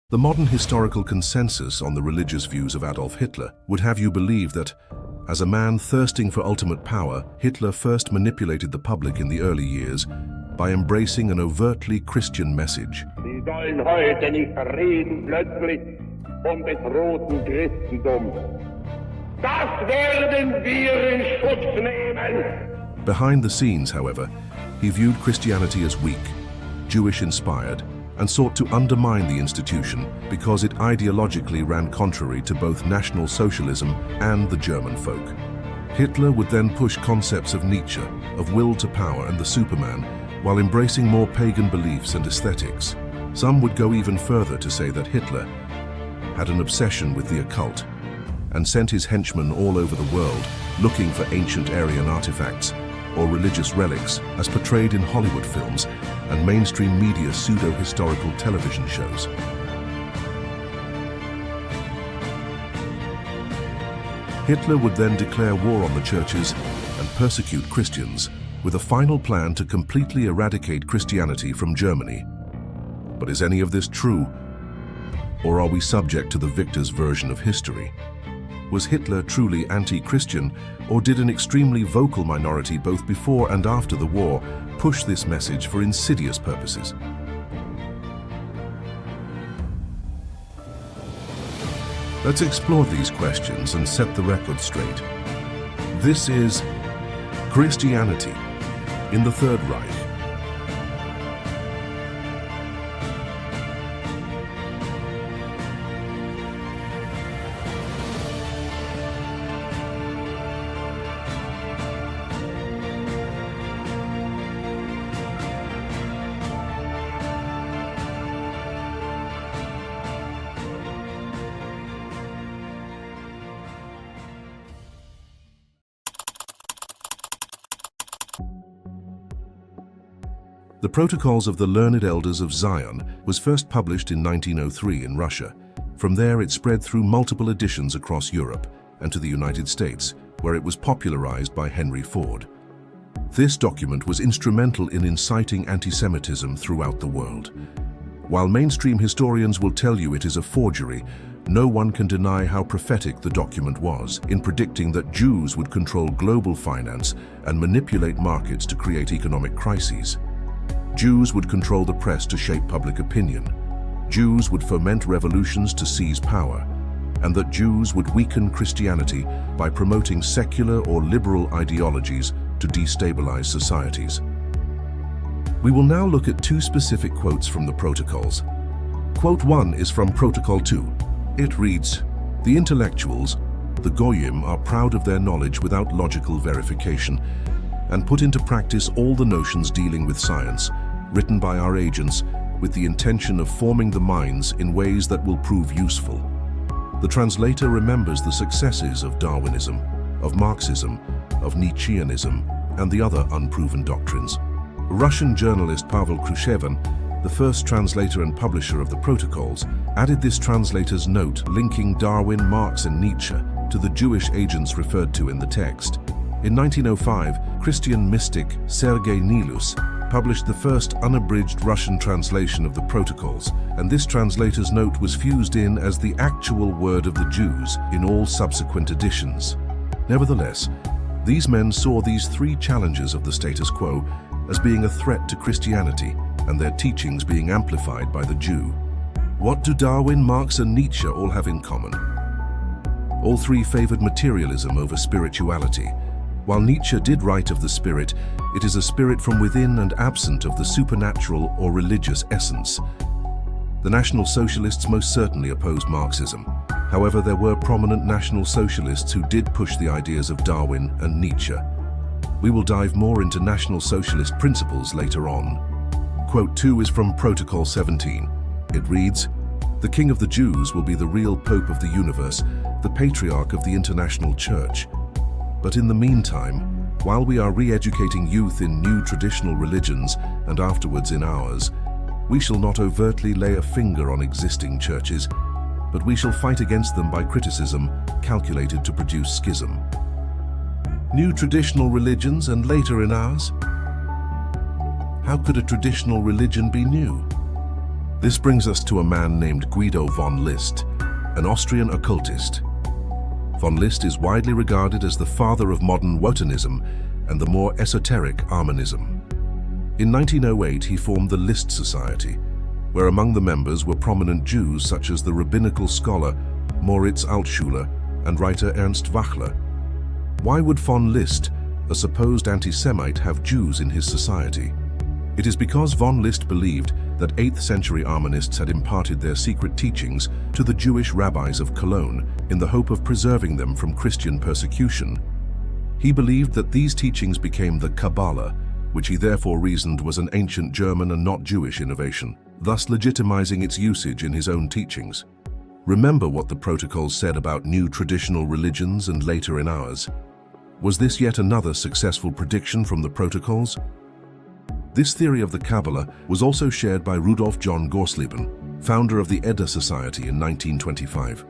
The modern historical consensus on the religious views of Adolf Hitler would have you believe that, as a man thirsting for ultimate power, Hitler first manipulated the public in the early years by embracing an overtly Christian message. Sie sollen heute nicht reden plötzlich des roten Christentum. Das werden wir in Schutz nehmen. Behind the scenes, however, he viewed Christianity as weak, Jewish-inspired, and sought to undermine the institution because it ideologically ran contrary to both National Socialism and the German folk. Hitler would then push concepts of Nietzsche, of will to power and the Superman, while embracing more pagan beliefs and aesthetics. Some would go even further to say that Hitler had an obsession with the occult and sent his henchmen all over the world looking for ancient Aryan artifacts or religious relics as portrayed in Hollywood films and mainstream media pseudo-historical television shows. Hitler would then declare war on the churches and persecute Christians, with a final plan to completely eradicate Christianity from Germany. But is any of this true? Or are we subject to the victor's version of history? Was Hitler truly anti-Christian, or did an extremely vocal minority both before and after the war push this message for insidious purposes? Let's explore these questions and set the record straight. This is Christianity in the Third Reich. The Protocols of the Learned Elders of Zion was first published in 1903 in Russia. From there it spread through multiple editions across Europe and to the United States, where it was popularized by Henry Ford. This document was instrumental in inciting anti-Semitism throughout the world. While mainstream historians will tell you it is a forgery, no one can deny how prophetic the document was in predicting that Jews would control global finance and manipulate markets to create economic crises. Jews would control the press to shape public opinion. Jews would foment revolutions to seize power, and that Jews would weaken Christianity by promoting secular or liberal ideologies to destabilize societies. We will now look at two specific quotes from the protocols. Quote 1 is from Protocol 2. It reads, "The intellectuals, the Goyim, are proud of their knowledge without logical verification, and put into practice all the notions dealing with science, written by our agents, with the intention of forming the minds in ways that will prove useful." The translator remembers the successes of Darwinism, of Marxism, of Nietzscheanism, and the other unproven doctrines. Russian journalist Pavel Khrushchevin, the first translator and publisher of the Protocols, added this translator's note linking Darwin, Marx, and Nietzsche to the Jewish agents referred to in the text. In 1905, Christian mystic Sergei Nilus published the first unabridged Russian translation of the Protocols, and this translator's note was fused in as the actual word of the Jews in all subsequent editions. Nevertheless, these men saw these three challenges of the status quo as being a threat to Christianity and their teachings being amplified by the Jew. What do Darwin, Marx, and Nietzsche all have in common? All three favored materialism over spirituality. While Nietzsche did write of the spirit, it is a spirit from within and absent of the supernatural or religious essence. The National Socialists most certainly opposed Marxism. However, there were prominent National Socialists who did push the ideas of Darwin and Nietzsche. We will dive more into National Socialist principles later on. Quote 2 is from Protocol 17. It reads, "The King of the Jews will be the real Pope of the universe, the Patriarch of the International Church. But in the meantime, while we are re-educating youth in new traditional religions and afterwards in ours, we shall not overtly lay a finger on existing churches, but we shall fight against them by criticism calculated to produce schism." New traditional religions and later in ours? How could a traditional religion be new? This brings us to a man named Guido von List, an Austrian occultist. Von List is widely regarded as the father of modern Wotanism and the more esoteric Armanism. In 1908, he formed the List Society, where among the members were prominent Jews such as the rabbinical scholar Moritz Altschuler and writer Ernst Wachler. Why would von List, a supposed anti-Semite, have Jews in his society? It is because von List believed that 8th century Armanists had imparted their secret teachings to the Jewish rabbis of Cologne in the hope of preserving them from Christian persecution. He believed that these teachings became the Kabbalah, which he therefore reasoned was an ancient German and not Jewish innovation, thus legitimizing its usage in his own teachings. Remember what the protocols said about new traditional religions and later in ours. Was this yet another successful prediction from the protocols? This theory of the Kabbalah was also shared by Rudolf John Gorsleben, founder of the Edda Society in 1925.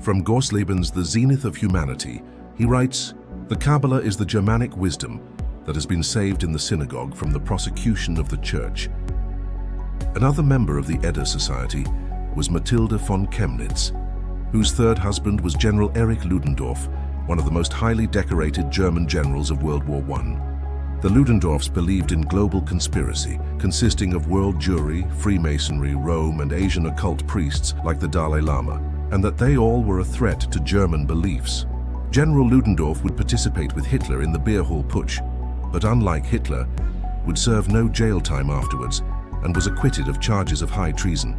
From Gorsleben's The Zenith of Humanity, he writes, "The Kabbalah is the Germanic wisdom that has been saved in the synagogue from the prosecution of the church." Another member of the Edda Society was Matilda von Chemnitz, whose third husband was General Erich Ludendorff, one of the most highly decorated German generals of World War I. The Ludendorffs believed in global conspiracy, consisting of world Jewry, Freemasonry, Rome, and Asian occult priests like the Dalai Lama, and that they all were a threat to German beliefs. General Ludendorff would participate with Hitler in the beer hall putsch, but unlike Hitler, would serve no jail time afterwards and was acquitted of charges of high treason.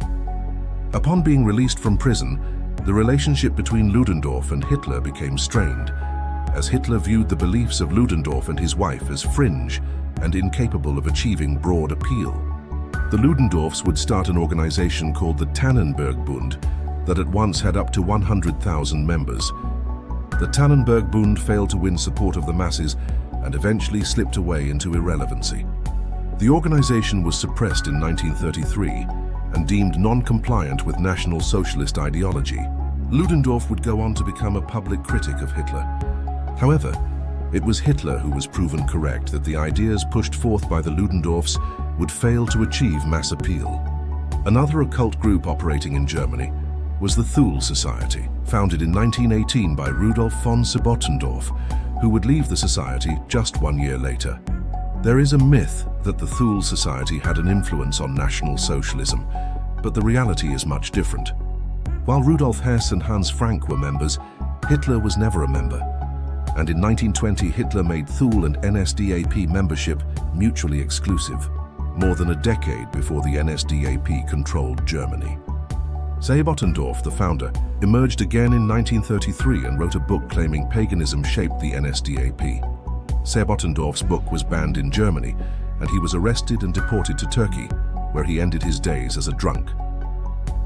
Upon being released from prison, the relationship between Ludendorff and Hitler became strained, as Hitler viewed the beliefs of Ludendorff and his wife as fringe and incapable of achieving broad appeal. The Ludendorffs would start an organization called the Tannenberg Bund that at once had up to 100,000 members. The Tannenberg Bund failed to win support of the masses and eventually slipped away into irrelevancy. The organization was suppressed in 1933 and deemed non-compliant with National Socialist ideology. Ludendorff would go on to become a public critic of Hitler. However, it was Hitler who was proven correct that the ideas pushed forth by the Ludendorffs would fail to achieve mass appeal. Another occult group operating in Germany was the Thule Society, founded in 1918 by Rudolf von Sebottendorf, who would leave the society just 1 year later. There is a myth that the Thule Society had an influence on National Socialism, but the reality is much different. While Rudolf Hess and Hans Frank were members, Hitler was never a member. And in 1920, Hitler made Thule and NSDAP membership mutually exclusive, more than a decade before the NSDAP controlled Germany. Sebottendorf, the founder, emerged again in 1933 and wrote a book claiming paganism shaped the NSDAP. Sebottendorf's book was banned in Germany, and he was arrested and deported to Turkey, where he ended his days as a drunk.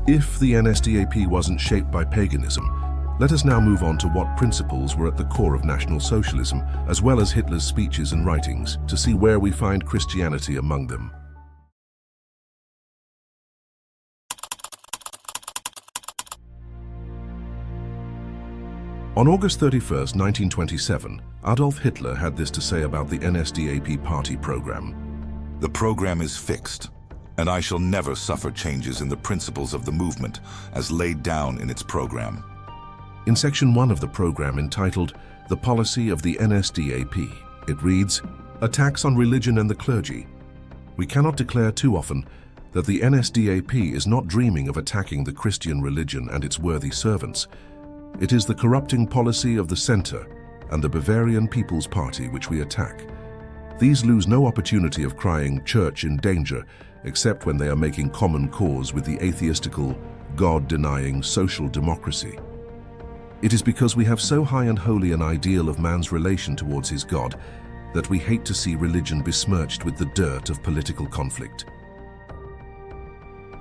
If the NSDAP wasn't shaped by paganism, let us now move on to what principles were at the core of National Socialism, as well as Hitler's speeches and writings, to see where we find Christianity among them. On August 31, 1927, Adolf Hitler had this to say about the NSDAP party program. "The program is fixed, and I shall never suffer changes in the principles of the movement as laid down in its program." In Section 1 of the program, entitled The Policy of the NSDAP, it reads, "Attacks on religion and the clergy. We cannot declare too often that the NSDAP is not dreaming of attacking the Christian religion and its worthy servants. It is the corrupting policy of the Center and the Bavarian People's Party which we attack. These lose no opportunity of crying church in danger, except when they are making common cause with the atheistical, God-denying social democracy. It is because we have so high and holy an ideal of man's relation towards his God that we hate to see religion besmirched with the dirt of political conflict."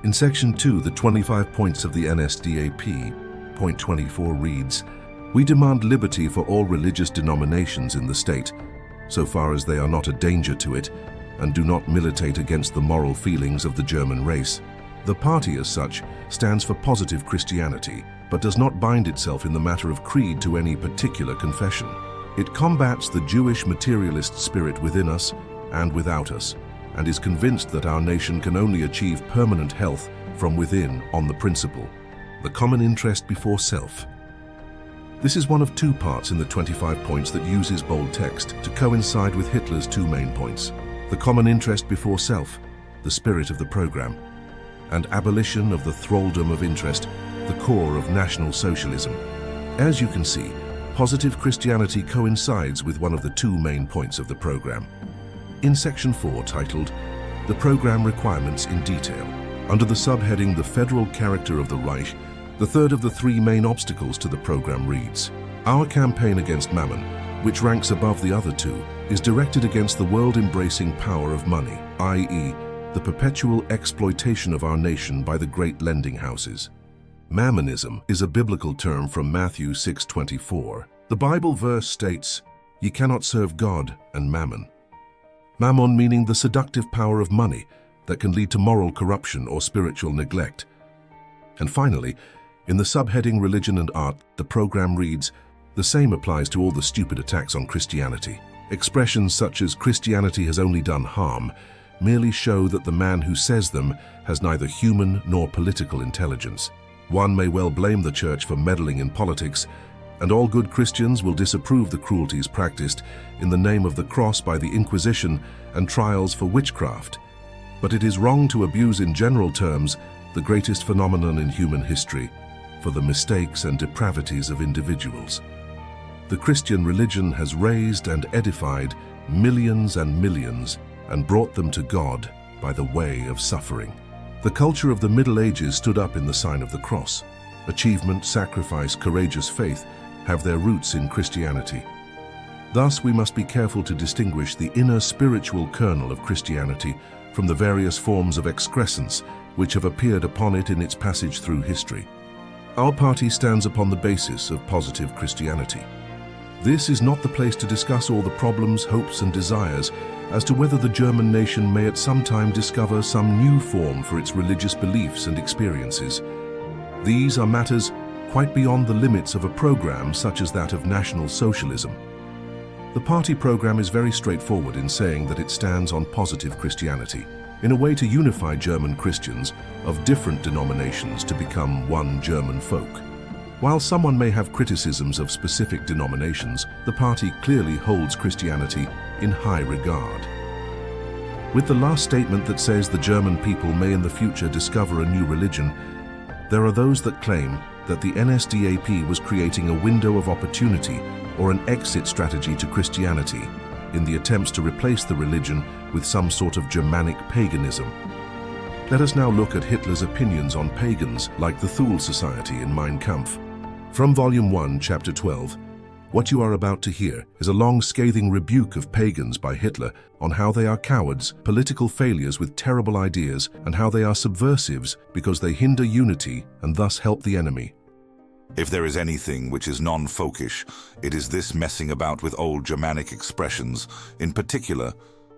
In Section 2, the 25 points of the NSDAP, Point 24 reads, "We demand liberty for all religious denominations in the state, so far as they are not a danger to it and do not militate against the moral feelings of the German race. The party as such stands for positive Christianity, but does not bind itself in the matter of creed to any particular confession. It combats the Jewish materialist spirit within us and without us, and is convinced that our nation can only achieve permanent health from within on the principle, the common interest before self. This is one of two parts in the 25 points that uses bold text to coincide with Hitler's two main points: the common interest before self, the spirit of the program, and abolition of the thraldom of interest, the core of National Socialism. As you can see, positive Christianity coincides with one of the two main points of the program. In Section 4, titled The Program Requirements in Detail, under the subheading The Federal Character of the Reich, the third of the three main obstacles to the program reads, "Our campaign against Mammon, which ranks above the other two, is directed against the world-embracing power of money, i.e., the perpetual exploitation of our nation by the great lending houses." Mammonism is a biblical term from Matthew 6:24. The Bible verse states, "Ye cannot serve God and mammon." Mammon meaning the seductive power of money that can lead to moral corruption or spiritual neglect. And finally, in the subheading Religion and Art, the program reads, "The same applies to all the stupid attacks on Christianity. Expressions such as Christianity has only done harm merely show that the man who says them has neither human nor political intelligence. One may well blame the church for meddling in politics, and all good Christians will disapprove the cruelties practiced in the name of the cross by the Inquisition and trials for witchcraft. But it is wrong to abuse in general terms the greatest phenomenon in human history for the mistakes and depravities of individuals. The Christian religion has raised and edified millions and millions and brought them to God by the way of suffering. The culture of the Middle Ages stood up in the sign of the cross. Achievement, sacrifice, courageous faith have their roots in Christianity. Thus, we must be careful to distinguish the inner spiritual kernel of Christianity from the various forms of excrescence which have appeared upon it in its passage through history. Our party stands upon the basis of positive Christianity. This is not the place to discuss all the problems, hopes, and desires as to whether the German nation may at some time discover some new form for its religious beliefs and experiences. These are matters quite beyond the limits of a program such as that of National Socialism. The party program is very straightforward in saying that it stands on positive Christianity, in a way to unify German Christians of different denominations to become one German folk. While someone may have criticisms of specific denominations, the party clearly holds Christianity in high regard. With the last statement that says the German people may in the future discover a new religion, there are those that claim that the NSDAP was creating a window of opportunity or an exit strategy to Christianity in the attempts to replace the religion with some sort of Germanic paganism. Let us now look at Hitler's opinions on pagans like the Thule Society in Mein Kampf. From Volume 1, Chapter 12, what you are about to hear is a long scathing rebuke of pagans by Hitler on how they are cowards, political failures with terrible ideas, and how they are subversives because they hinder unity and thus help the enemy. If there is anything which is non-folkish, it is this messing about with old Germanic expressions, in particular,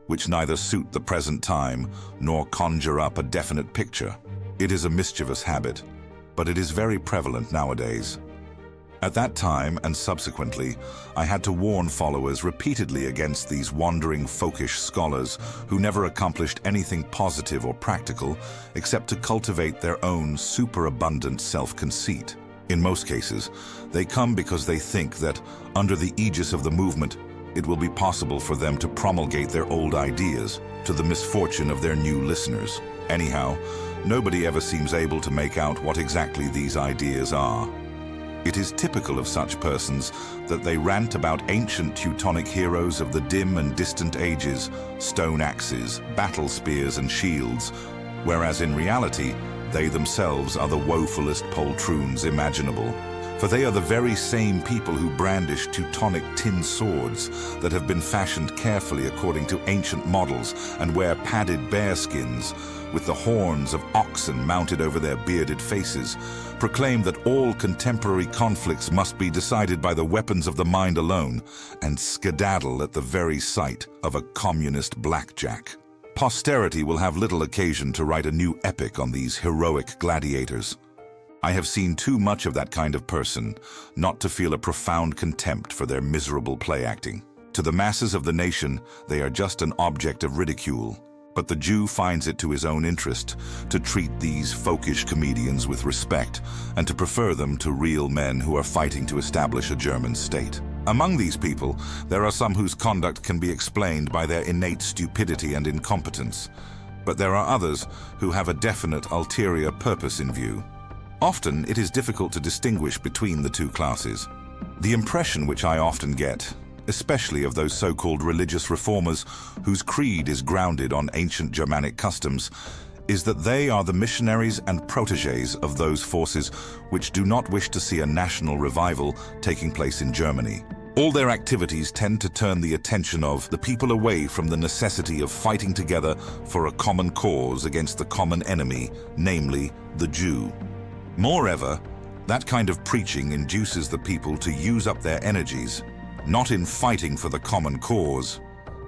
which neither suit the present time nor conjure up a definite picture. It is a mischievous habit, but it is very prevalent nowadays. At that time and subsequently, I had to warn followers repeatedly against these wandering folkish scholars who never accomplished anything positive or practical except to cultivate their own superabundant self-conceit. In most cases, they come because they think that, under the aegis of the movement, it will be possible for them to promulgate their old ideas, to the misfortune of their new listeners. Anyhow, nobody ever seems able to make out what exactly these ideas are. It is typical of such persons that they rant about ancient Teutonic heroes of the dim and distant ages, stone axes, battle spears and shields, whereas in reality, they themselves are the woefulest poltroons imaginable. For they are the very same people who brandish Teutonic tin swords that have been fashioned carefully according to ancient models and wear padded bearskins, with the horns of oxen mounted over their bearded faces, proclaim that all contemporary conflicts must be decided by the weapons of the mind alone, and skedaddle at the very sight of a communist blackjack. Posterity will have little occasion to write a new epic on these heroic gladiators. I have seen too much of that kind of person not to feel a profound contempt for their miserable play acting. To the masses of the nation, they are just an object of ridicule. But the Jew finds it to his own interest to treat these folkish comedians with respect and to prefer them to real men who are fighting to establish a German state. Among these people, there are some whose conduct can be explained by their innate stupidity and incompetence, but there are others who have a definite ulterior purpose in view. Often, it is difficult to distinguish between the two classes. The impression which I often get, especially of those so-called religious reformers whose creed is grounded on ancient Germanic customs, is that they are the missionaries and protégés of those forces which do not wish to see a national revival taking place in Germany. All their activities tend to turn the attention of the people away from the necessity of fighting together for a common cause against the common enemy, namely the Jew. Moreover, that kind of preaching induces the people to use up their energies, not in fighting for the common cause,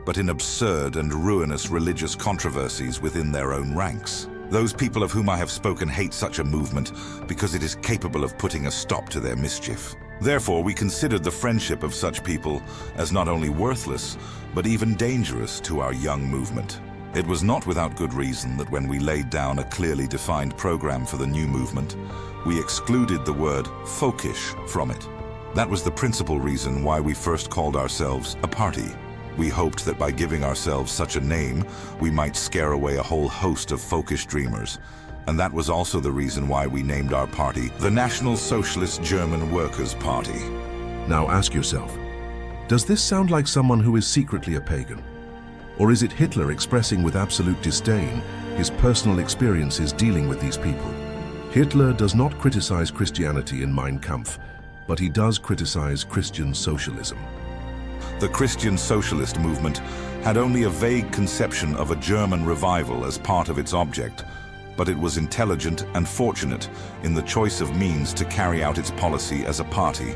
but in absurd and ruinous religious controversies within their own ranks. Those people of whom I have spoken hate such a movement because it is capable of putting a stop to their mischief. Therefore, we considered the friendship of such people as not only worthless, but even dangerous to our young movement. It was not without good reason that when we laid down a clearly defined program for the new movement, we excluded the word folkish from it. That was the principal reason why we first called ourselves a party. We hoped that by giving ourselves such a name, we might scare away a whole host of folkish dreamers. And that was also the reason why we named our party the National Socialist German Workers' Party. Now ask yourself, does this sound like someone who is secretly a pagan? Or is it Hitler expressing with absolute disdain his personal experiences dealing with these people? Hitler does not criticize Christianity in Mein Kampf, but he does criticize Christian socialism. The Christian socialist movement had only a vague conception of a German revival as part of its object, but it was intelligent and fortunate in the choice of means to carry out its policy as a party.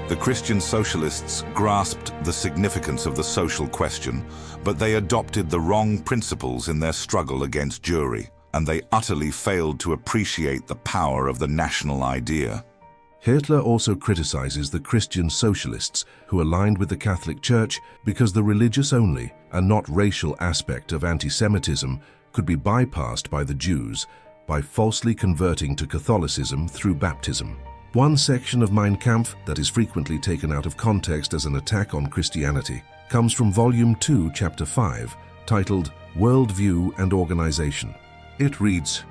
The Christian socialists grasped the significance of the social question, but they adopted the wrong principles in their struggle against Jewry, and they utterly failed to appreciate the power of the national idea. Hitler also criticizes the Christian socialists who aligned with the Catholic Church because the religious-only and not racial aspect of anti-Semitism could be bypassed by the Jews by falsely converting to Catholicism through baptism. One section of Mein Kampf that is frequently taken out of context as an attack on Christianity comes from Volume 2, Chapter 5, titled Worldview and Organization. It reads,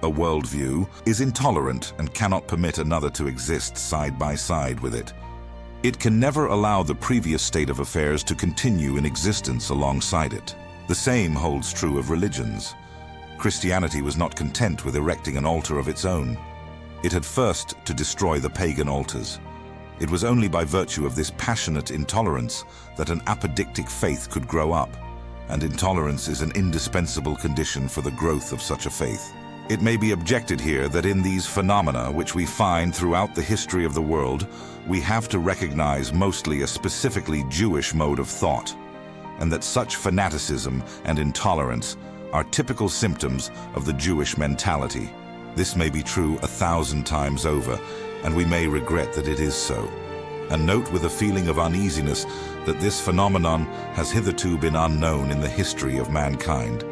"A worldview is intolerant and cannot permit another to exist side by side with it. It can never allow the previous state of affairs to continue in existence alongside it. The same holds true of religions. Christianity was not content with erecting an altar of its own. It had first to destroy the pagan altars. It was only by virtue of this passionate intolerance that an apodictic faith could grow up, and intolerance is an indispensable condition for the growth of such a faith. It may be objected here that in these phenomena which we find throughout the history of the world, we have to recognize mostly a specifically Jewish mode of thought, and that such fanaticism and intolerance are typical symptoms of the Jewish mentality. This may be true 1,000 times over, and we may regret that it is so, and note with a feeling of uneasiness that this phenomenon has hitherto been unknown in the history of mankind.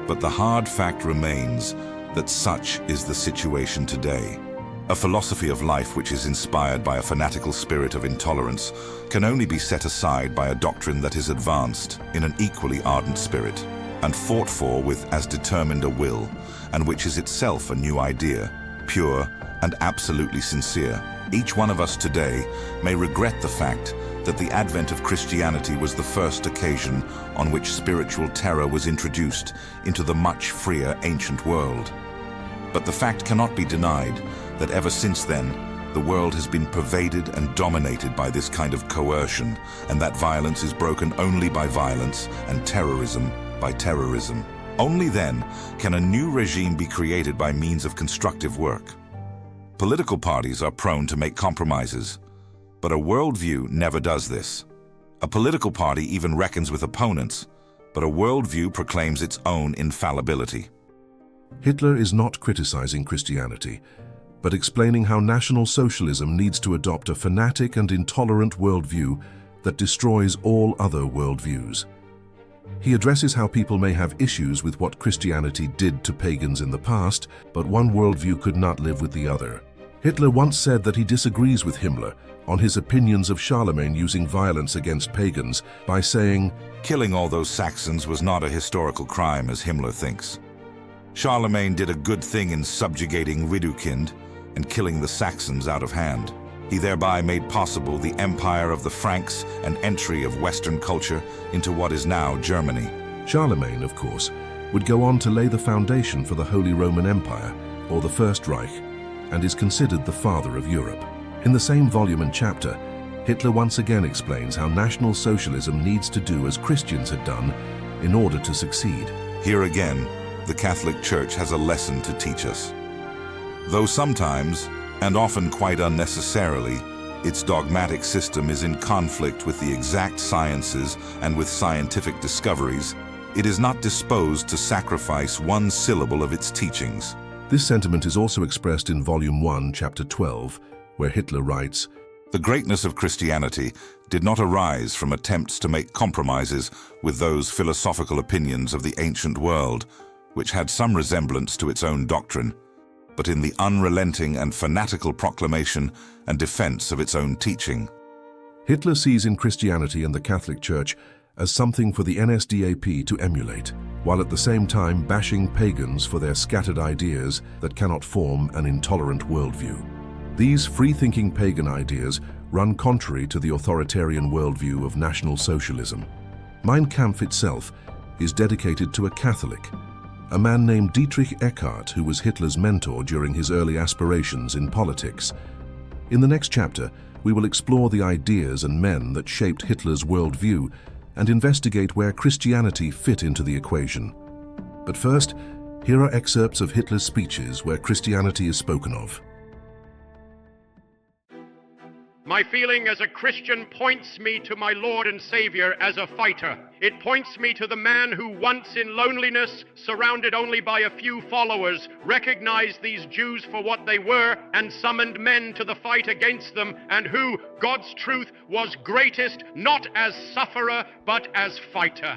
But the hard fact remains that such is the situation today. A philosophy of life which is inspired by a fanatical spirit of intolerance can only be set aside by a doctrine that is advanced in an equally ardent spirit and fought for with as determined a will, and which is itself a new idea, pure and absolutely sincere. Each one of us today may regret the fact that the advent of Christianity was the first occasion on which spiritual terror was introduced into the much freer ancient world. But the fact cannot be denied that ever since then, the world has been pervaded and dominated by this kind of coercion, and that violence is broken only by violence and terrorism by terrorism. Only then can a new regime be created by means of constructive work. Political parties are prone to make compromises, but a worldview never does this. A political party even reckons with opponents, but a worldview proclaims its own infallibility. Hitler is not criticizing Christianity, but explaining how National Socialism needs to adopt a fanatic and intolerant worldview that destroys all other worldviews. He addresses how people may have issues with what Christianity did to pagans in the past, but one worldview could not live with the other. Hitler once said that he disagrees with Himmler on his opinions of Charlemagne using violence against pagans by saying, "Killing all those Saxons was not a historical crime as Himmler thinks. Charlemagne did a good thing in subjugating Widukind and killing the Saxons out of hand. He thereby made possible the empire of the Franks and entry of Western culture into what is now Germany." Charlemagne, of course, would go on to lay the foundation for the Holy Roman Empire, or the First Reich, and is considered the father of Europe. In the same volume and chapter, Hitler once again explains how National Socialism needs to do as Christians had done in order to succeed. Here again, the Catholic Church has a lesson to teach us. Though sometimes, and often quite unnecessarily, its dogmatic system is in conflict with the exact sciences and with scientific discoveries, it is not disposed to sacrifice one syllable of its teachings. This sentiment is also expressed in Volume 1, Chapter 12, where Hitler writes, "The greatness of Christianity did not arise from attempts to make compromises with those philosophical opinions of the ancient world, which had some resemblance to its own doctrine, but in the unrelenting and fanatical proclamation and defense of its own teaching." Hitler sees in Christianity and the Catholic Church as something for the NSDAP to emulate, while at the same time bashing pagans for their scattered ideas that cannot form an intolerant worldview. These free-thinking pagan ideas run contrary to the authoritarian worldview of National Socialism. Mein Kampf itself is dedicated to a Catholic, a man named Dietrich Eckart, who was Hitler's mentor during his early aspirations in politics. In the next chapter, we will explore the ideas and men that shaped Hitler's worldview and investigate where Christianity fit into the equation. But first, here are excerpts of Hitler's speeches where Christianity is spoken of. My feeling as a Christian points me to my Lord and Savior as a fighter. It points me to the man who once in loneliness, surrounded only by a few followers, recognized these Jews for what they were and summoned men to the fight against them, and who, God's truth, was greatest not as sufferer but as fighter.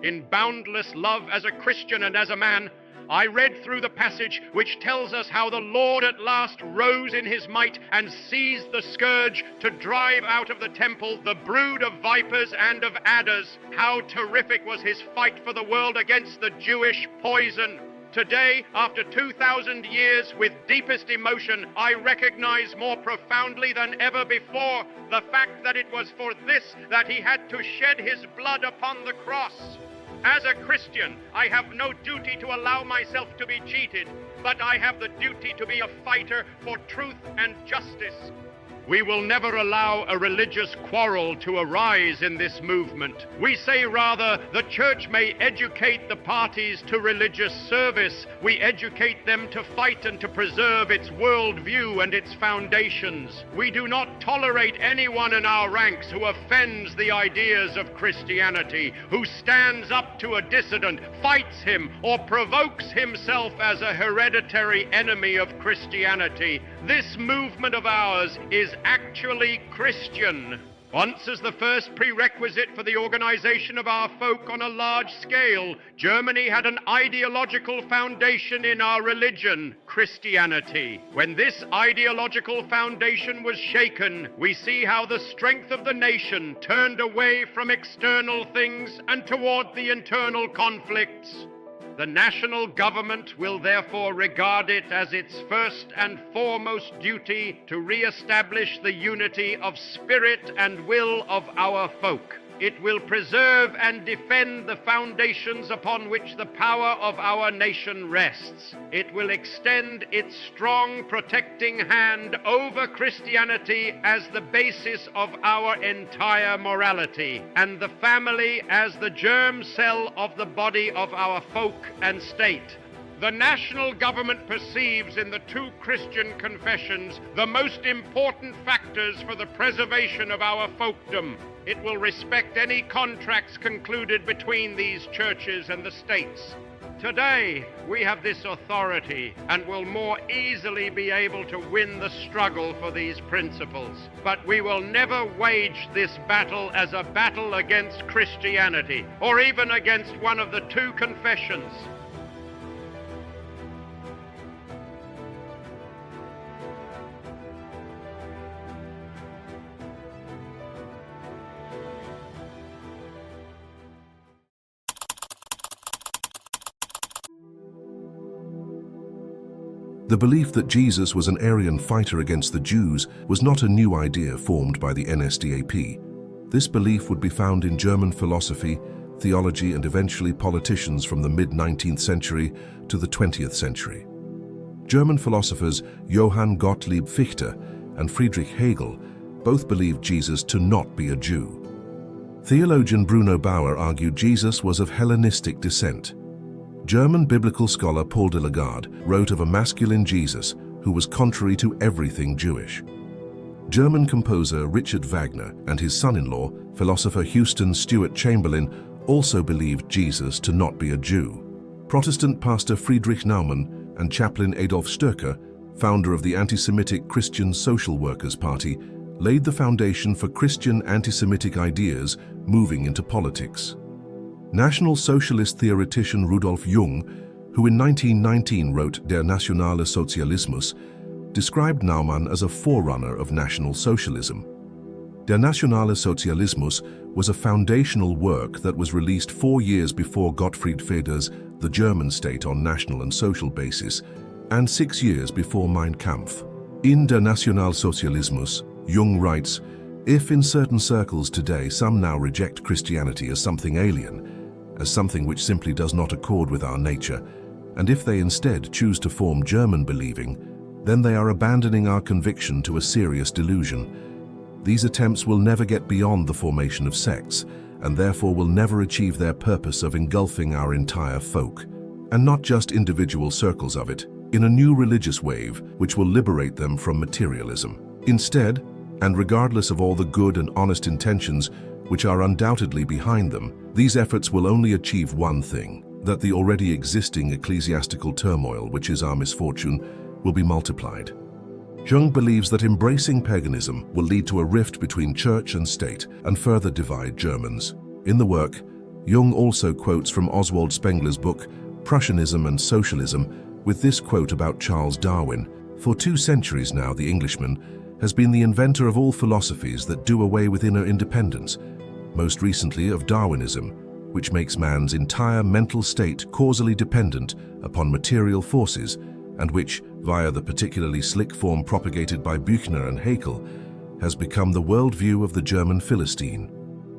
In boundless love as a Christian and as a man, I read through the passage which tells us how the Lord at last rose in his might and seized the scourge to drive out of the temple the brood of vipers and of adders. How terrific was his fight for the world against the Jewish poison. Today, after 2,000 years, with deepest emotion, I recognize more profoundly than ever before the fact that it was for this that he had to shed his blood upon the cross. As a Christian, I have no duty to allow myself to be cheated, but I have the duty to be a fighter for truth and justice. We will never allow a religious quarrel to arise in this movement. We say rather, the church may educate the parties to religious service. We educate them to fight and to preserve its worldview and its foundations. We do not tolerate anyone in our ranks who offends the ideas of Christianity, who stands up to a dissident, fights him, or provokes himself as a hereditary enemy of Christianity. This movement of ours is actually Christian. Once as the first prerequisite for the organization of our folk on a large scale, Germany had an ideological foundation in our religion, Christianity. When this ideological foundation was shaken, we see how the strength of the nation turned away from external things and toward the internal conflicts. The national government will therefore regard it as its first and foremost duty to re-establish the unity of spirit and will of our folk. It will preserve and defend the foundations upon which the power of our nation rests. It will extend its strong protecting hand over Christianity as the basis of our entire morality, and the family as the germ cell of the body of our folk and state. The national government perceives in the two Christian confessions the most important factors for the preservation of our folkdom. It will respect any contracts concluded between these churches and the states. Today, we have this authority and will more easily be able to win the struggle for these principles. But we will never wage this battle as a battle against Christianity, or even against one of the two confessions. The belief that Jesus was an Aryan fighter against the Jews was not a new idea formed by the NSDAP. This belief would be found in German philosophy, theology, and eventually politicians from the mid-19th century to the 20th century. German philosophers Johann Gottlieb Fichte and Friedrich Hegel both believed Jesus to not be a Jew. Theologian Bruno Bauer argued Jesus was of Hellenistic descent. German biblical scholar Paul de Lagarde wrote of a masculine Jesus who was contrary to everything Jewish. German composer Richard Wagner and his son-in-law, philosopher Houston Stewart Chamberlain, also believed Jesus to not be a Jew. Protestant pastor Friedrich Naumann and chaplain Adolf Stoecker, founder of the anti-Semitic Christian Social Workers Party, laid the foundation for Christian anti-Semitic ideas moving into politics. National Socialist theoretician Rudolf Jung, who in 1919 wrote Der Nationale Sozialismus, described Naumann as a forerunner of National Socialism. Der Nationale Sozialismus was a foundational work that was released 4 years before Gottfried Feder's The German State on National and Social Basis, and 6 years before Mein Kampf. In Der Nationalsozialismus, Jung writes, "If in certain circles today some now reject Christianity as something alien, as something which simply does not accord with our nature, and if they instead choose to form German believing, then they are abandoning our conviction to a serious delusion. These attempts will never get beyond the formation of sects, and therefore will never achieve their purpose of engulfing our entire folk, and not just individual circles of it, in a new religious wave which will liberate them from materialism. Instead, and regardless of all the good and honest intentions which are undoubtedly behind them, these efforts will only achieve one thing, that the already existing ecclesiastical turmoil, which is our misfortune, will be multiplied." Jung believes that embracing paganism will lead to a rift between church and state and further divide Germans. In the work, Jung also quotes from Oswald Spengler's book, Prussianism and Socialism, with this quote about Charles Darwin: "For 2 centuries now, the Englishman has been the inventor of all philosophies that do away with inner independence, most recently of Darwinism, which makes man's entire mental state causally dependent upon material forces, and which, via the particularly slick form propagated by Büchner and Haeckel, has become the worldview of the German Philistine."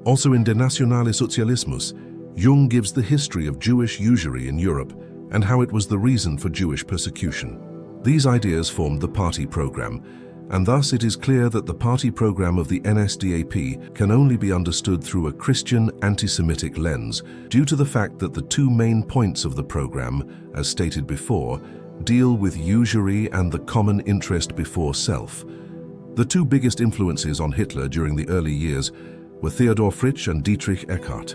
Also in Der Nationale Sozialismus, Jung gives the history of Jewish usury in Europe and how it was the reason for Jewish persecution. These ideas formed the party program, and thus it is clear that the party program of the NSDAP can only be understood through a Christian anti-Semitic lens, due to the fact that the 2 main points of the program, as stated before, deal with usury and the common interest before self. The 2 biggest influences on Hitler during the early years were Theodor Fritsch and Dietrich Eckart.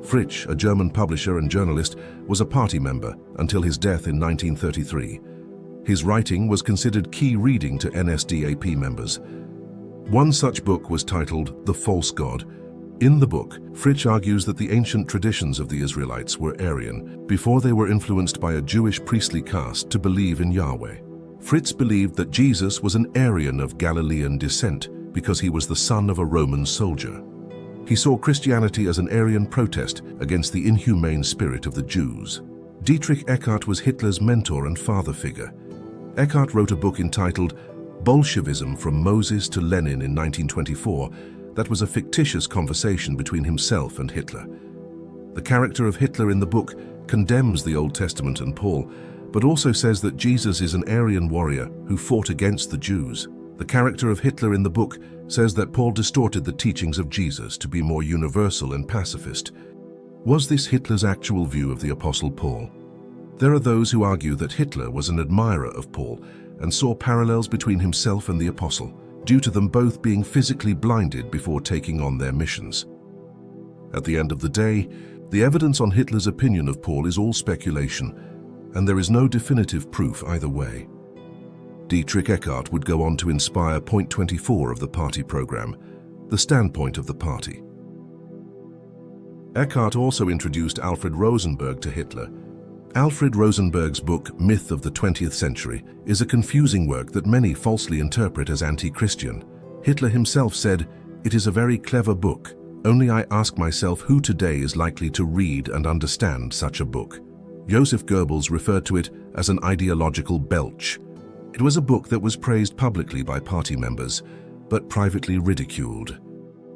Fritsch, a German publisher and journalist, was a party member until his death in 1933. His writing was considered key reading to NSDAP members. One such book was titled The False God. In the book, Fritsch argues that the ancient traditions of the Israelites were Aryan, before they were influenced by a Jewish priestly caste to believe in Yahweh. Fritsch believed that Jesus was an Aryan of Galilean descent because he was the son of a Roman soldier. He saw Christianity as an Aryan protest against the inhumane spirit of the Jews. Dietrich Eckart was Hitler's mentor and father figure. Eckart wrote a book entitled Bolshevism from Moses to Lenin in 1924 that was a fictitious conversation between himself and Hitler. The character of Hitler in the book condemns the Old Testament and Paul, but also says that Jesus is an Aryan warrior who fought against the Jews. The character of Hitler in the book says that Paul distorted the teachings of Jesus to be more universal and pacifist. Was this Hitler's actual view of the Apostle Paul? There are those who argue that Hitler was an admirer of Paul and saw parallels between himself and the apostle, due to them both being physically blinded before taking on their missions. At the end of the day, The evidence on Hitler's opinion of Paul is all speculation, and there is no definitive proof either way. Dietrich Eckart would go on to inspire point 24 of the party program, the standpoint of the party. Eckart also introduced Alfred Rosenberg to Hitler. Alfred Rosenberg's book, Myth of the 20th Century, is a confusing work that many falsely interpret as anti-Christian. Hitler himself said, "It is a very clever book. Only I ask myself who today is likely to read and understand such a book." Joseph Goebbels referred to it as an ideological belch. It was a book that was praised publicly by party members, but privately ridiculed.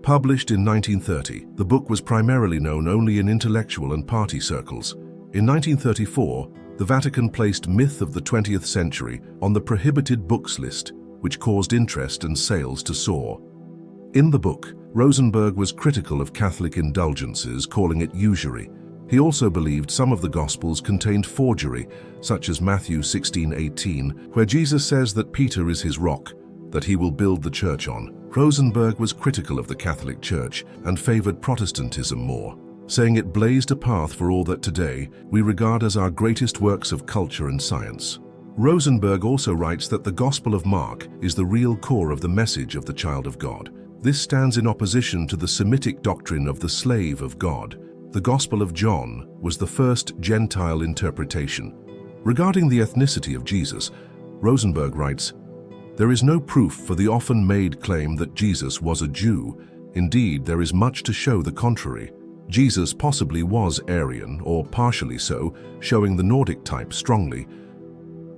Published in 1930, the book was primarily known only in intellectual and party circles. In 1934, the Vatican placed Myth of the 20th Century on the prohibited books list, which caused interest and sales to soar. In the book, Rosenberg was critical of Catholic indulgences, calling it usury. He also believed some of the Gospels contained forgery, such as Matthew 16:18, where Jesus says that Peter is his rock, that he will build the church on. Rosenberg was critical of the Catholic Church and favored Protestantism more, saying it blazed a path for all that today we regard as our greatest works of culture and science. Rosenberg also writes that the Gospel of Mark is the real core of the message of the child of God. This stands in opposition to the Semitic doctrine of the slave of God. The Gospel of John was the first Gentile interpretation. Regarding the ethnicity of Jesus, Rosenberg writes, "There is no proof for the often made claim that Jesus was a Jew. Indeed, there is much to show the contrary. Jesus possibly was Aryan, or partially so, showing the Nordic type strongly."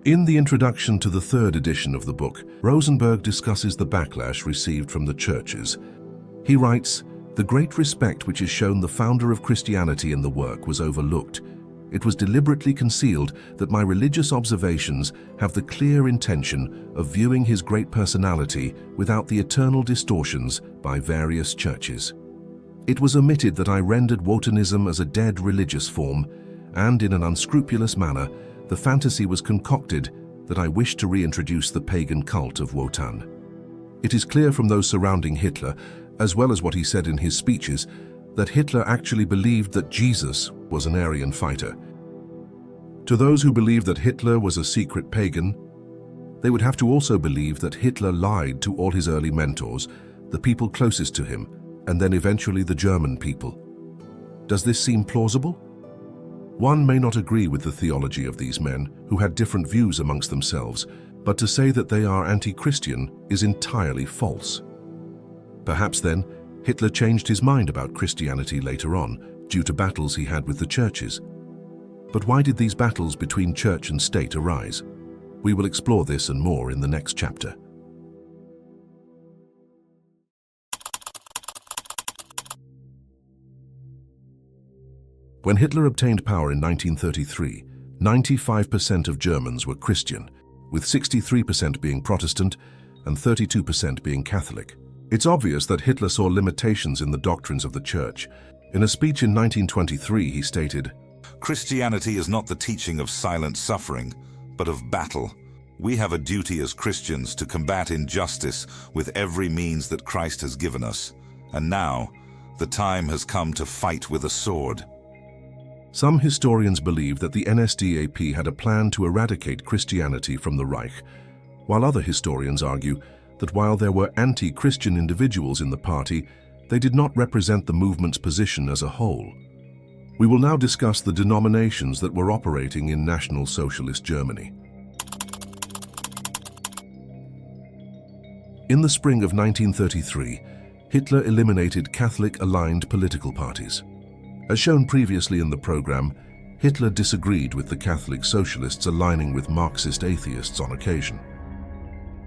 In the introduction to the third edition of the book, Rosenberg discusses the backlash received from the churches. He writes, "The great respect which is shown the founder of Christianity in the work was overlooked. It was deliberately concealed that my religious observations have the clear intention of viewing his great personality without the eternal distortions by various churches. It was omitted that I rendered Wotanism as a dead religious form, and in an unscrupulous manner, the fantasy was concocted that I wished to reintroduce the pagan cult of Wotan." It is clear from those surrounding Hitler, as well as what he said in his speeches, that Hitler actually believed that Jesus was an Aryan fighter. To those who believe that Hitler was a secret pagan, they would have to also believe that Hitler lied to all his early mentors, the people closest to him, and then eventually the German people. Does this seem plausible? One may not agree with the theology of these men, who had different views amongst themselves, but to say that they are anti-Christian is entirely false. Perhaps then, Hitler changed his mind about Christianity later on, due to battles he had with the churches. But why did these battles between church and state arise? We will explore this and more in the next chapter. When Hitler obtained power in 1933, 95% of Germans were Christian, with 63% being Protestant and 32% being Catholic. It's obvious that Hitler saw limitations in the doctrines of the Church. In a speech in 1923, he stated, "Christianity is not the teaching of silent suffering, but of battle. We have a duty as Christians to combat injustice with every means that Christ has given us. And now, the time has come to fight with a sword." Some historians believe that the NSDAP had a plan to eradicate Christianity from the Reich, while other historians argue that while there were anti-Christian individuals in the party, they did not represent the movement's position as a whole. We will now discuss the denominations that were operating in National Socialist Germany. In the spring of 1933, Hitler eliminated Catholic-aligned political parties. As shown previously in the program, Hitler disagreed with the Catholic Socialists aligning with Marxist atheists on occasion.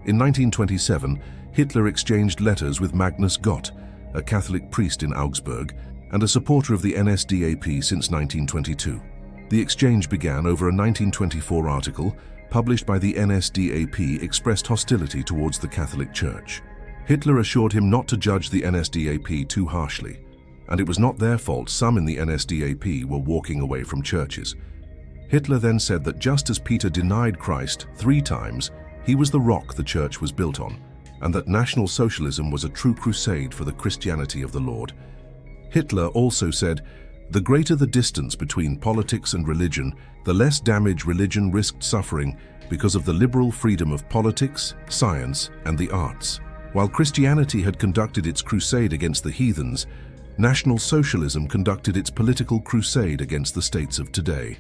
In 1927, Hitler exchanged letters with Magnus Gott, a Catholic priest in Augsburg, and a supporter of the NSDAP since 1922. The exchange began over a 1924 article published by the NSDAP expressed hostility towards the Catholic Church. Hitler assured him not to judge the NSDAP too harshly, and it was not their fault some in the NSDAP were walking away from churches. Hitler then said that just as Peter denied Christ 3 times, he was the rock the church was built on, and that National Socialism was a true crusade for the Christianity of the Lord. Hitler also said The greater the distance between politics and religion, the less damage religion risked suffering because of the liberal freedom of politics, science, and the arts. While Christianity had conducted its crusade against the heathens, National Socialism conducted its political crusade against the states of today,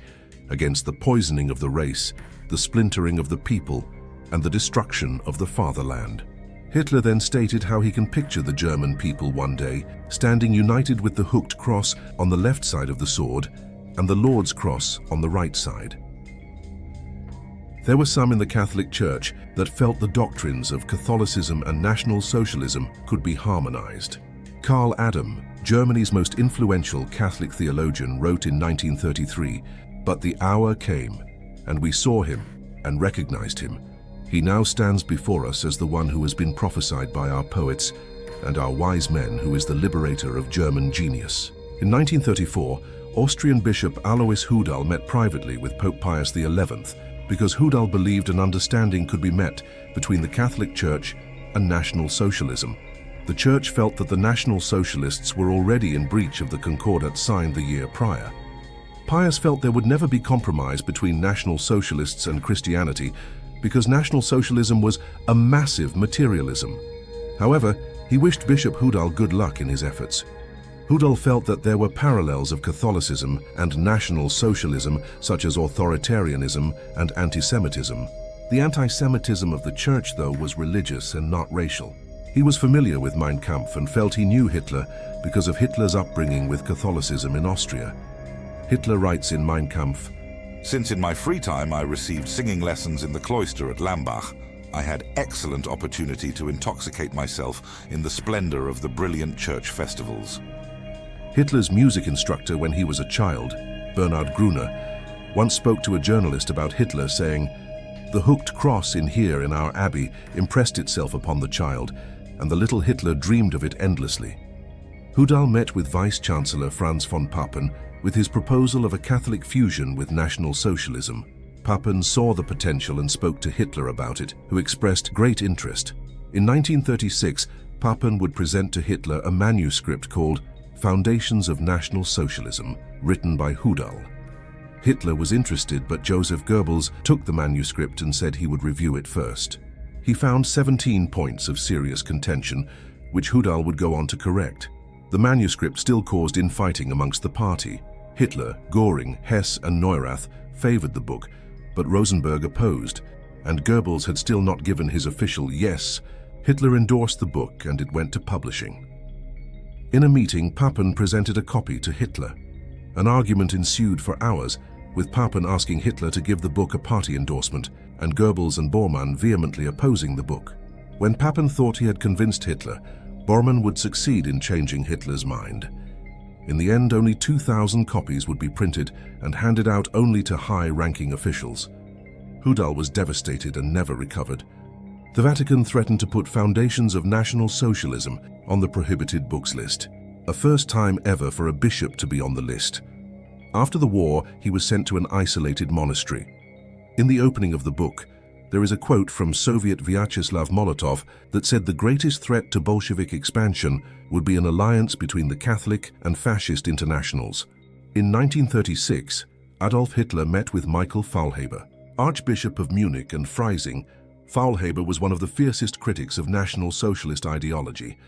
against the poisoning of the race, the splintering of the people, and the destruction of the fatherland. Hitler then stated how he can picture the German people one day standing united with the hooked cross on the left side of the sword and the Lord's cross on the right side. There were some in the Catholic Church that felt the doctrines of Catholicism and National Socialism could be harmonized. Karl Adam, Germany's most influential Catholic theologian, wrote in 1933, "But the hour came, and we saw him and recognized him. He now stands before us as the one who has been prophesied by our poets and our wise men, who is the liberator of German genius." In 1934, Austrian Bishop Alois Hudal met privately with Pope Pius XI because Hudal believed an understanding could be met between the Catholic Church and National Socialism. The Church felt that the National Socialists were already in breach of the Concordat signed the year prior. Pius felt there would never be compromise between National Socialists and Christianity because National Socialism was a massive materialism. However, he wished Bishop Hudal good luck in his efforts. Hudal felt that there were parallels of Catholicism and National Socialism, such as authoritarianism and antisemitism. The antisemitism of the Church, though, was religious and not racial. He was familiar with Mein Kampf and felt he knew Hitler because of Hitler's upbringing with Catholicism in Austria. Hitler writes in Mein Kampf, Since in my free time I received singing lessons in the cloister at Lambach, I had excellent opportunity to intoxicate myself in the splendor of the brilliant church festivals. Hitler's music instructor when he was a child, Bernhard Gruner, once spoke to a journalist about Hitler, saying, "The hooked cross in here in our abbey impressed itself upon the child, and the little Hitler dreamed of it endlessly." Hudal met with Vice-Chancellor Franz von Papen with his proposal of a Catholic fusion with National Socialism. Papen saw the potential and spoke to Hitler about it, who expressed great interest. In 1936, Papen would present to Hitler a manuscript called Foundations of National Socialism, written by Hudal. Hitler was interested, but Joseph Goebbels took the manuscript and said he would review it first. He found 17 points of serious contention, which Hudal would go on to correct. The manuscript still caused infighting amongst the party. Hitler, Göring, Hess and Neurath favored the book, but Rosenberg opposed, and Goebbels had still not given his official yes. Hitler endorsed the book and it went to publishing. In a meeting, Papen presented a copy to Hitler. An argument ensued for hours, with Papen asking Hitler to give the book a party endorsement, and Goebbels and Bormann vehemently opposing the book. When Papen thought he had convinced Hitler, Bormann would succeed in changing Hitler's mind. In the end, only 2,000 copies would be printed and handed out only to high-ranking officials. Hudal was devastated and never recovered. The Vatican threatened to put Foundations of National Socialism on the prohibited books list, a first time ever for a bishop to be on the list. After the war, he was sent to an isolated monastery. In the opening of the book, there is a quote from Soviet Vyacheslav Molotov that said the greatest threat to Bolshevik expansion would be an alliance between the Catholic and fascist internationals. In 1936, Adolf Hitler met with Michael Faulhaber, Archbishop of Munich and Freising. Faulhaber was one of the fiercest critics of National Socialist ideology.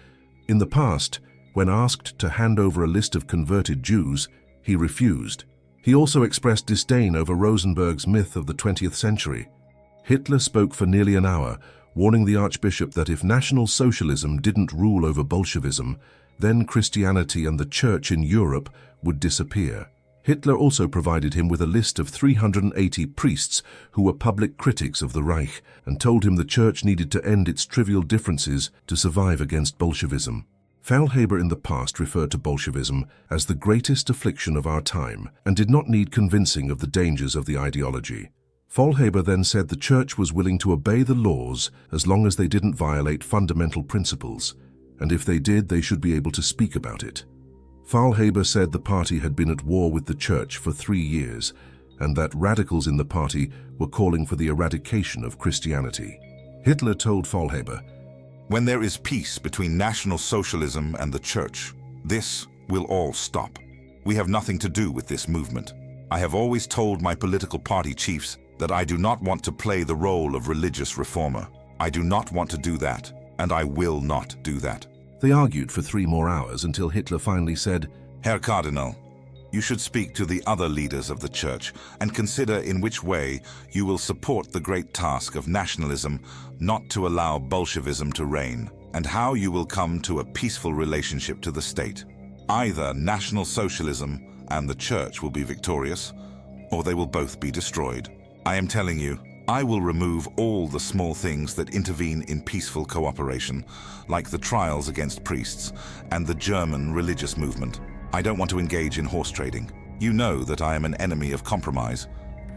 In the past, when asked to hand over a list of converted Jews, he refused. He also expressed disdain over Rosenberg's myth of the 20th century. Hitler spoke for nearly an hour, warning the Archbishop that if National Socialism didn't rule over Bolshevism, then Christianity and the Church in Europe would disappear. Hitler also provided him with a list of 380 priests who were public critics of the Reich and told him the Church needed to end its trivial differences to survive against Bolshevism. Faulhaber in the past referred to Bolshevism as the greatest affliction of our time and did not need convincing of the dangers of the ideology. Faulhaber then said the Church was willing to obey the laws as long as they didn't violate fundamental principles, and if they did, they should be able to speak about it. Faulhaber said the party had been at war with the Church for 3 years and that radicals in the party were calling for the eradication of Christianity. Hitler told Faulhaber, When there is peace between National Socialism and the Church, this will all stop. We have nothing to do with this movement. I have always told my political party chiefs that I do not want to play the role of religious reformer. I do not want to do that, and I will not do that. They argued for 3 more hours until Hitler finally said, Herr Cardinal, you should speak to the other leaders of the Church and consider in which way you will support the great task of nationalism not to allow Bolshevism to reign, and how you will come to a peaceful relationship to the state. Either National Socialism and the Church will be victorious, or they will both be destroyed. I am telling you, I will remove all the small things that intervene in peaceful cooperation, like the trials against priests and the German religious movement. I don't want to engage in horse trading. You know that I am an enemy of compromise,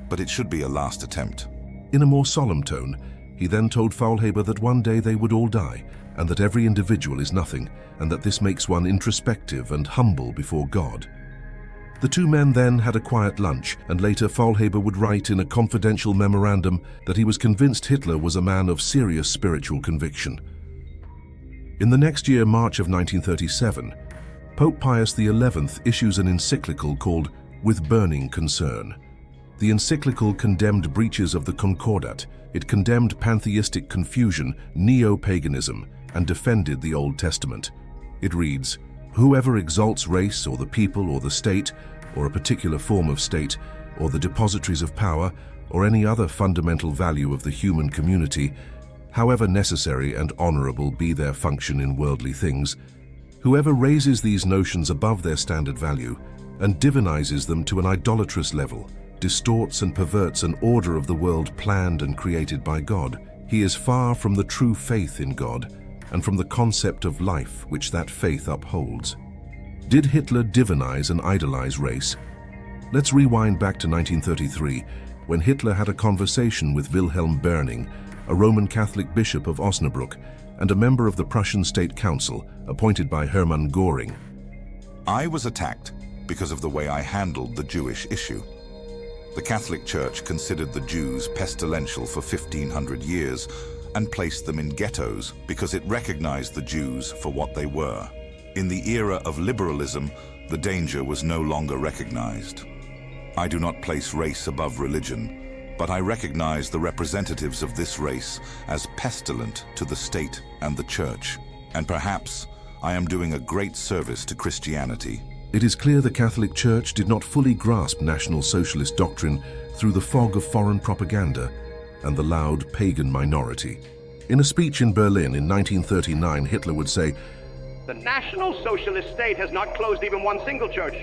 but it should be a last attempt. In a more solemn tone, he then told Faulhaber that one day they would all die, and that every individual is nothing, and that this makes one introspective and humble before God. The 2 men then had a quiet lunch, and later Faulhaber would write in a confidential memorandum that he was convinced Hitler was a man of serious spiritual conviction. In the next year, March of 1937, Pope Pius XI issues an encyclical called With Burning Concern. The encyclical condemned breaches of the Concordat. It condemned pantheistic confusion, neo-paganism, and defended the Old Testament. It reads, "Whoever exalts race or the people or the state, or a particular form of state, or the depositories of power, or any other fundamental value of the human community, however necessary and honorable be their function in worldly things, whoever raises these notions above their standard value and divinizes them to an idolatrous level, distorts and perverts an order of the world planned and created by God, he is far from the true faith in God and from the concept of life which that faith upholds." Did Hitler divinize and idolize race? Let's rewind back to 1933, when Hitler had a conversation with Wilhelm Berning, a Roman Catholic bishop of Osnabrück and a member of the Prussian State Council, appointed by Hermann Göring. I was attacked because of the way I handled the Jewish issue. The Catholic Church considered the Jews pestilential for 1500 years and placed them in ghettos because it recognized the Jews for what they were. In the era of liberalism, the danger was no longer recognized. I do not place race above religion, but I recognize the representatives of this race as pestilent to the state and the church. And perhaps I am doing a great service to Christianity. It is clear the Catholic Church did not fully grasp National Socialist doctrine through the fog of foreign propaganda and the loud pagan minority. In a speech in Berlin in 1939, Hitler would say, The National Socialist state has not closed even one single church,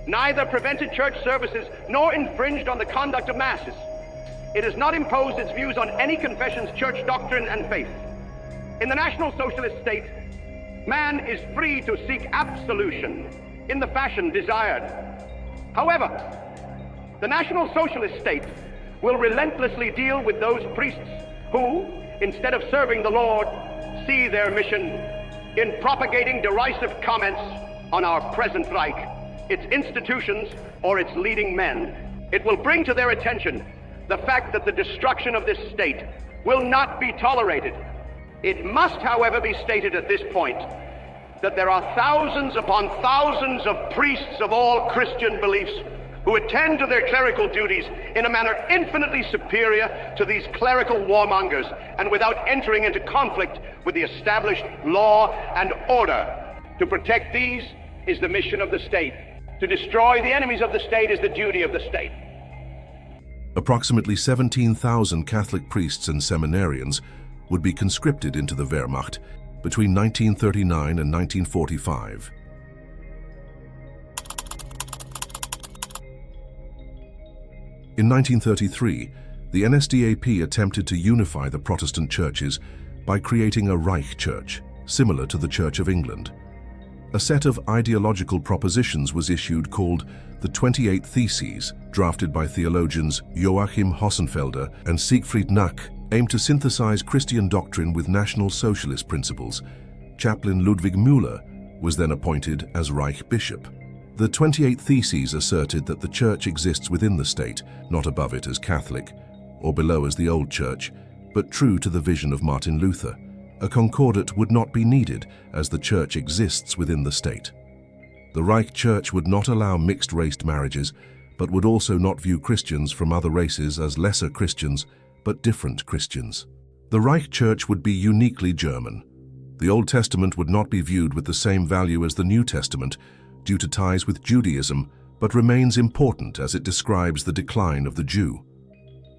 neither prevented church services nor infringed on the conduct of masses. It has not imposed its views on any confession's church doctrine and faith. In the National Socialist state, man is free to seek absolution in the fashion desired. However, the National Socialist state will relentlessly deal with those priests who, instead of serving the Lord, see their mission in propagating derisive comments on our present Reich, its institutions, or its leading men. It will bring to their attention the fact that the destruction of this state will not be tolerated. It must, however, be stated at this point that there are thousands upon thousands of priests of all Christian beliefs who attend to their clerical duties in a manner infinitely superior to these clerical warmongers and without entering into conflict with the established law and order. To protect these is the mission of the state. To destroy the enemies of the state is the duty of the state. Approximately 17,000 Catholic priests and seminarians would be conscripted into the Wehrmacht between 1939 and 1945. In 1933, the NSDAP attempted to unify the Protestant churches by creating a Reich Church, similar to the Church of England. A set of ideological propositions was issued called the 28 Theses, drafted by theologians Joachim Hossenfelder and Siegfried Nack, aimed to synthesize Christian doctrine with National Socialist principles. Chaplain Ludwig Müller was then appointed as Reich Bishop. The 28 Theses asserted that the Church exists within the state, not above it as Catholic, or below as the Old Church, but true to the vision of Martin Luther. A concordat would not be needed, as the Church exists within the state. The Reich Church would not allow mixed-race marriages, but would also not view Christians from other races as lesser Christians, but different Christians. The Reich Church would be uniquely German. The Old Testament would not be viewed with the same value as the New Testament due to ties with Judaism, but remains important as it describes the decline of the Jew.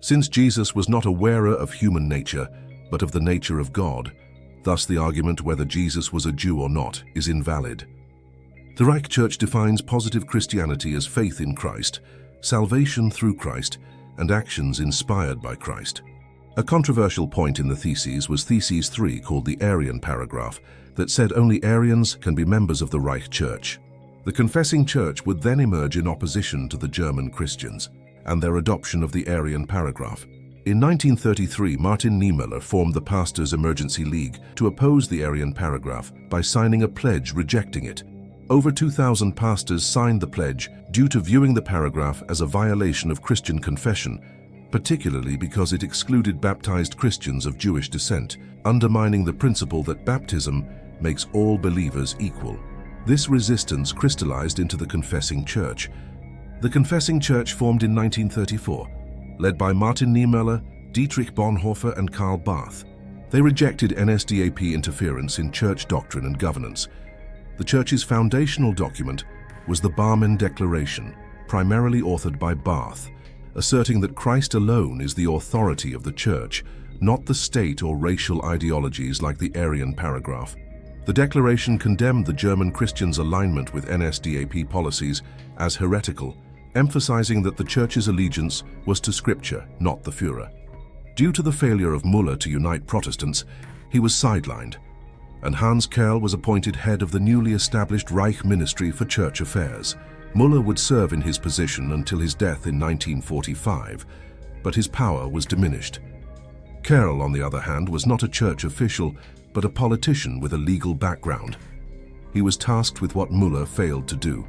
Since Jesus was not a wearer of human nature, but of the nature of God, thus the argument whether Jesus was a Jew or not is invalid. The Reich Church defines positive Christianity as faith in Christ, salvation through Christ, and actions inspired by Christ. A controversial point in the theses was Thesis 3, called the Aryan paragraph, that said only Aryans can be members of the Reich Church. The confessing church would then emerge in opposition to the German Christians and their adoption of the Aryan paragraph. In 1933, Martin Niemöller formed the Pastors' Emergency League to oppose the Aryan paragraph by signing a pledge rejecting it. Over 2,000 pastors signed the pledge due to viewing the paragraph as a violation of Christian confession, particularly because it excluded baptized Christians of Jewish descent, undermining the principle that baptism makes all believers equal. This resistance crystallized into the Confessing Church. The Confessing Church formed in 1934, led by Martin Niemöller, Dietrich Bonhoeffer, and Karl Barth. They rejected NSDAP interference in church doctrine and governance. The church's foundational document was the Barmen Declaration, primarily authored by Barth, asserting that Christ alone is the authority of the church, not the state or racial ideologies like the Aryan paragraph. The declaration condemned the German Christians' alignment with NSDAP policies as heretical, emphasizing that the church's allegiance was to Scripture, not the Führer. Due to the failure of Müller to unite Protestants, he was sidelined, and Hans Kerl was appointed head of the newly established Reich Ministry for Church Affairs. Müller would serve in his position until his death in 1945, but his power was diminished. Kerl, on the other hand, was not a church official, but a politician with a legal background. He was tasked with what Müller failed to do.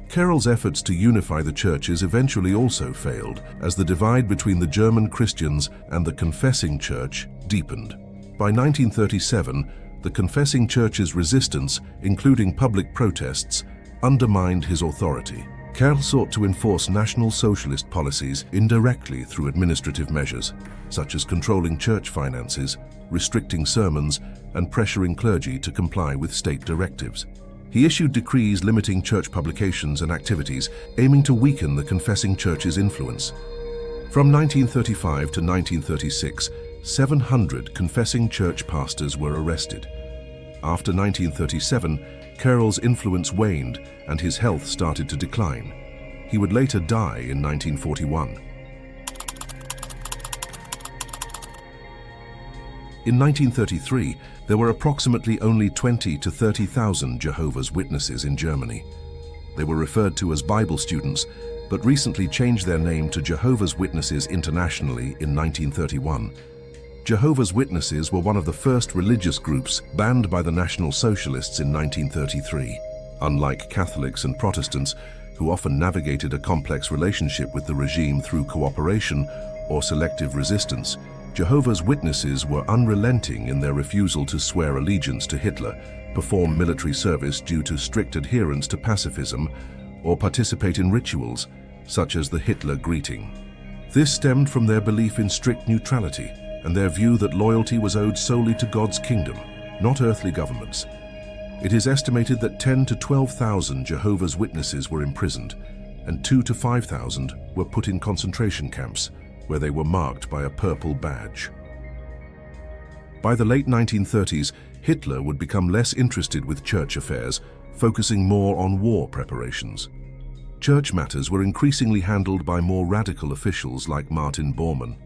Kerl's efforts to unify the churches eventually also failed, as the divide between the German Christians and the Confessing Church deepened. By 1937, the Confessing Church's resistance, including public protests, undermined his authority. Kerl sought to enforce National Socialist policies indirectly through administrative measures, such as controlling church finances, restricting sermons, and pressuring clergy to comply with state directives. He issued decrees limiting church publications and activities, aiming to weaken the Confessing Church's influence. From 1935 to 1936, 700 Confessing Church pastors were arrested. After 1937, Kerl's influence waned and his health started to decline. He would later die in 1941. In 1933, there were approximately only 20 to 30,000 Jehovah's Witnesses in Germany. They were referred to as Bible students, but recently changed their name to Jehovah's Witnesses internationally in 1931. Jehovah's Witnesses were one of the first religious groups banned by the National Socialists in 1933. Unlike Catholics and Protestants, who often navigated a complex relationship with the regime through cooperation or selective resistance, Jehovah's Witnesses were unrelenting in their refusal to swear allegiance to Hitler, perform military service due to strict adherence to pacifism, or participate in rituals, such as the Hitler greeting. This stemmed from their belief in strict neutrality and their view that loyalty was owed solely to God's kingdom, not earthly governments. It is estimated that 10 to 12,000 Jehovah's Witnesses were imprisoned, and 2 to 5,000 were put in concentration camps, where they were marked by a purple badge. By the late 1930s, Hitler would become less interested with church affairs, focusing more on war preparations. Church matters were increasingly handled by more radical officials like Martin Bormann.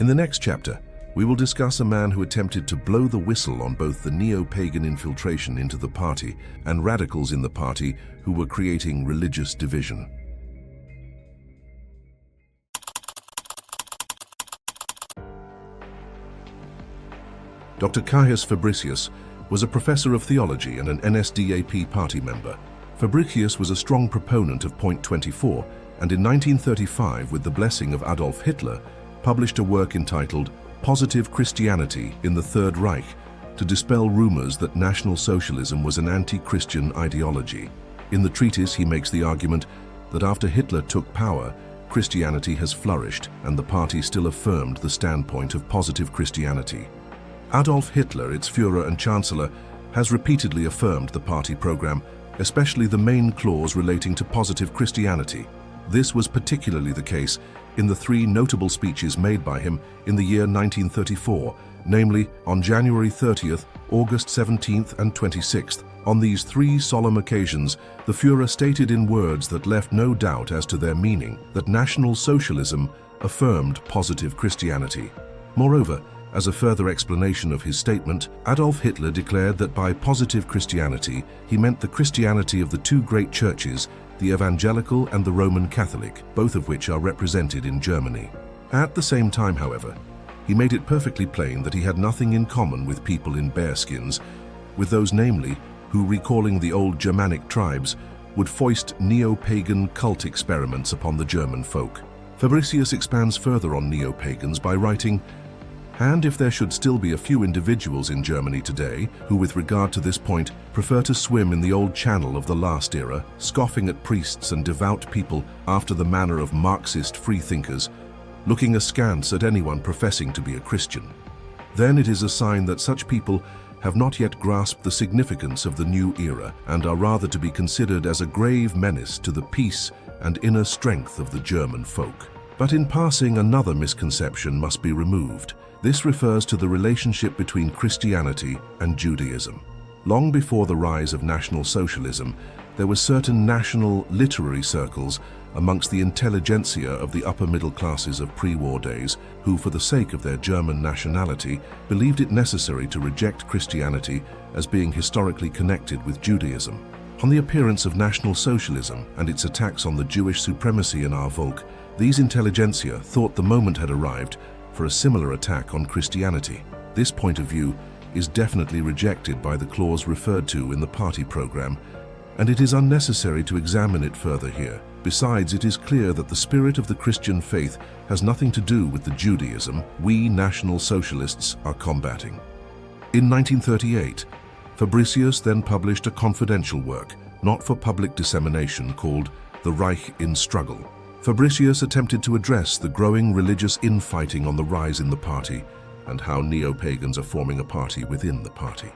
In the next chapter, we will discuss a man who attempted to blow the whistle on both the neo-pagan infiltration into the party and radicals in the party who were creating religious division. Dr. Caius Fabricius was a professor of theology and an NSDAP party member. Fabricius was a strong proponent of Point 24, and in 1935, with the blessing of Adolf Hitler, published a work entitled Positive Christianity in the Third Reich to dispel rumors that National Socialism was an anti-Christian ideology. In the treatise, he makes the argument that after Hitler took power, Christianity has flourished, and the party still affirmed the standpoint of positive Christianity. Adolf Hitler, its Führer and Chancellor, has repeatedly affirmed the party program, especially the main clause relating to positive Christianity. This was particularly the case in the three notable speeches made by him in the year 1934, namely on January 30th, August 17th and 26th. On these three solemn occasions, the Führer stated in words that left no doubt as to their meaning that National Socialism affirmed positive Christianity. Moreover, as a further explanation of his statement, Adolf Hitler declared that by positive Christianity, he meant the Christianity of the two great churches, the Evangelical and the Roman Catholic, both of which are represented in Germany. At the same time, however, he made it perfectly plain that he had nothing in common with people in bearskins, with those namely who, recalling the old Germanic tribes, would foist neo-pagan cult experiments upon the German folk. Fabricius expands further on neo-pagans by writing, "And if there should still be a few individuals in Germany today who, with regard to this point, prefer to swim in the old channel of the last era, scoffing at priests and devout people after the manner of Marxist freethinkers, looking askance at anyone professing to be a Christian, then it is a sign that such people have not yet grasped the significance of the new era and are rather to be considered as a grave menace to the peace and inner strength of the German folk." But in passing, another misconception must be removed. This refers to the relationship between Christianity and Judaism. Long before the rise of National Socialism, there were certain national literary circles amongst the intelligentsia of the upper middle classes of pre-war days who, for the sake of their German nationality, believed it necessary to reject Christianity as being historically connected with Judaism. On the appearance of National Socialism and its attacks on the Jewish supremacy in our Volk, these intelligentsia thought the moment had arrived for a similar attack on Christianity. This point of view is definitely rejected by the clause referred to in the party program, and it is unnecessary to examine it further here. Besides, it is clear that the spirit of the Christian faith has nothing to do with the Judaism we National Socialists are combating. In 1938, Fabricius then published a confidential work, not for public dissemination, called The Reich in Struggle. Fabricius attempted to address the growing religious infighting on the rise in the party and how neo-pagans are forming a party within the party.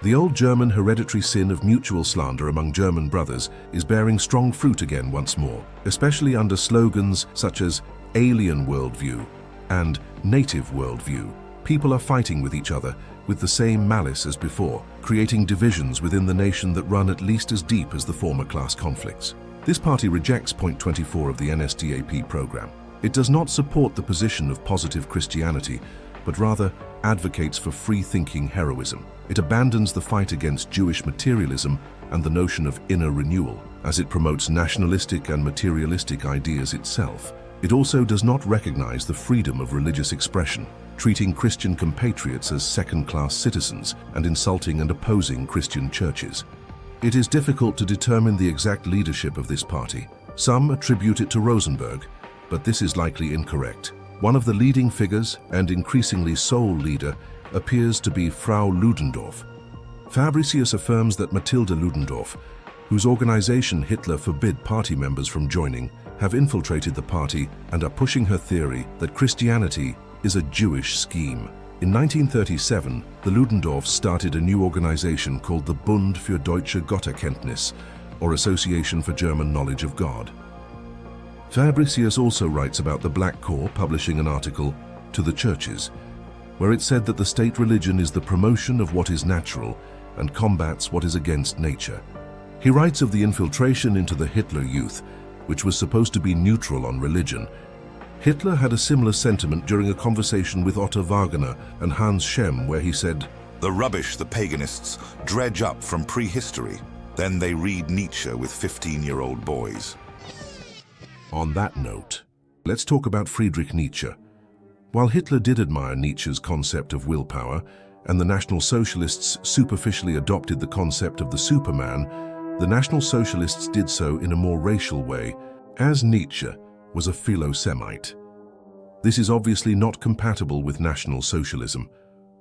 The old German hereditary sin of mutual slander among German brothers is bearing strong fruit again once more, especially under slogans such as alien worldview and native worldview. People are fighting with each other with the same malice as before, creating divisions within the nation that run at least as deep as the former class conflicts. This party rejects point 24 of the NSDAP program. It does not support the position of positive Christianity, but rather advocates for free-thinking heroism. It abandons the fight against Jewish materialism and the notion of inner renewal, as it promotes nationalistic and materialistic ideas itself. It also does not recognize the freedom of religious expression, treating Christian compatriots as second-class citizens and insulting and opposing Christian churches. It is difficult to determine the exact leadership of this party. Some attribute it to Rosenberg, but this is likely incorrect. One of the leading figures, and increasingly sole leader, appears to be Frau Ludendorff. Fabricius affirms that Matilda Ludendorff, whose organization Hitler forbid party members from joining, have infiltrated the party and are pushing her theory that Christianity is a Jewish scheme. In 1937, the Ludendorffs started a new organization called the Bund für deutsche Gotterkenntnis, or Association for German Knowledge of God. Fabricius also writes about the Black Corps publishing an article, To the Churches, where it said that the state religion is the promotion of what is natural and combats what is against nature. He writes of the infiltration into the Hitler Youth, which was supposed to be neutral on religion. Hitler had a similar sentiment during a conversation with Otto Wagner and Hans Schem, where he said, "The rubbish the paganists dredge up from prehistory. Then they read Nietzsche with 15-year-old boys." On that note, let's talk about Friedrich Nietzsche. While Hitler did admire Nietzsche's concept of willpower, and the National Socialists superficially adopted the concept of the Superman, the National Socialists did so in a more racial way, as Nietzsche was a philo-Semite. This is obviously not compatible with National Socialism.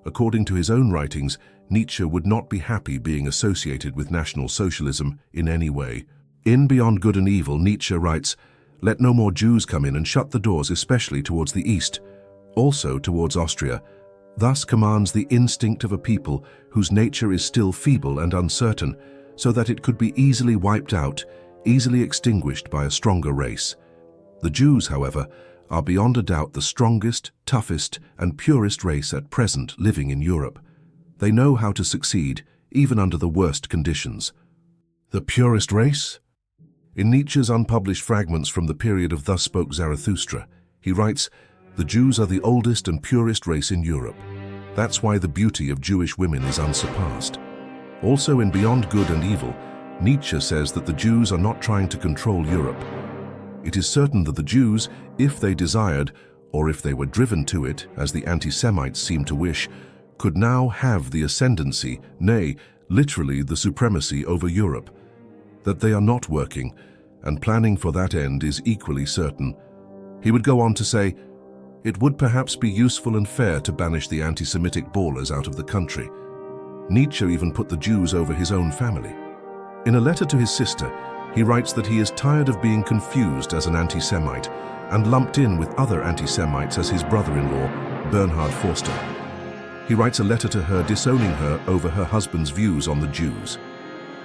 According to his own writings, Nietzsche would not be happy being associated with National Socialism in any way. In Beyond Good and Evil, Nietzsche writes, "Let no more Jews come in and shut the doors, especially towards the east, also towards Austria. Thus commands the instinct of a people whose nature is still feeble and uncertain, so that it could be easily wiped out, easily extinguished by a stronger race. The Jews, however, are beyond a doubt the strongest, toughest, and purest race at present living in Europe. They know how to succeed, even under the worst conditions." The purest race? In Nietzsche's unpublished fragments from the period of Thus Spoke Zarathustra, he writes, "The Jews are the oldest and purest race in Europe. That's why the beauty of Jewish women is unsurpassed." Also in Beyond Good and Evil, Nietzsche says that the Jews are not trying to control Europe. It is certain that the Jews, if they desired, or if they were driven to it, as the anti-Semites seem to wish, could now have the ascendancy, nay, literally the supremacy over Europe. That they are not working, and planning for that end is equally certain. He would go on to say, "It would perhaps be useful and fair to banish the anti-Semitic ballers out of the country." Nietzsche even put the Jews over his own family. In a letter to his sister, he writes that he is tired of being confused as an anti-Semite and lumped in with other anti-Semites as his brother-in-law, Bernhard Forster. He writes a letter to her disowning her over her husband's views on the Jews.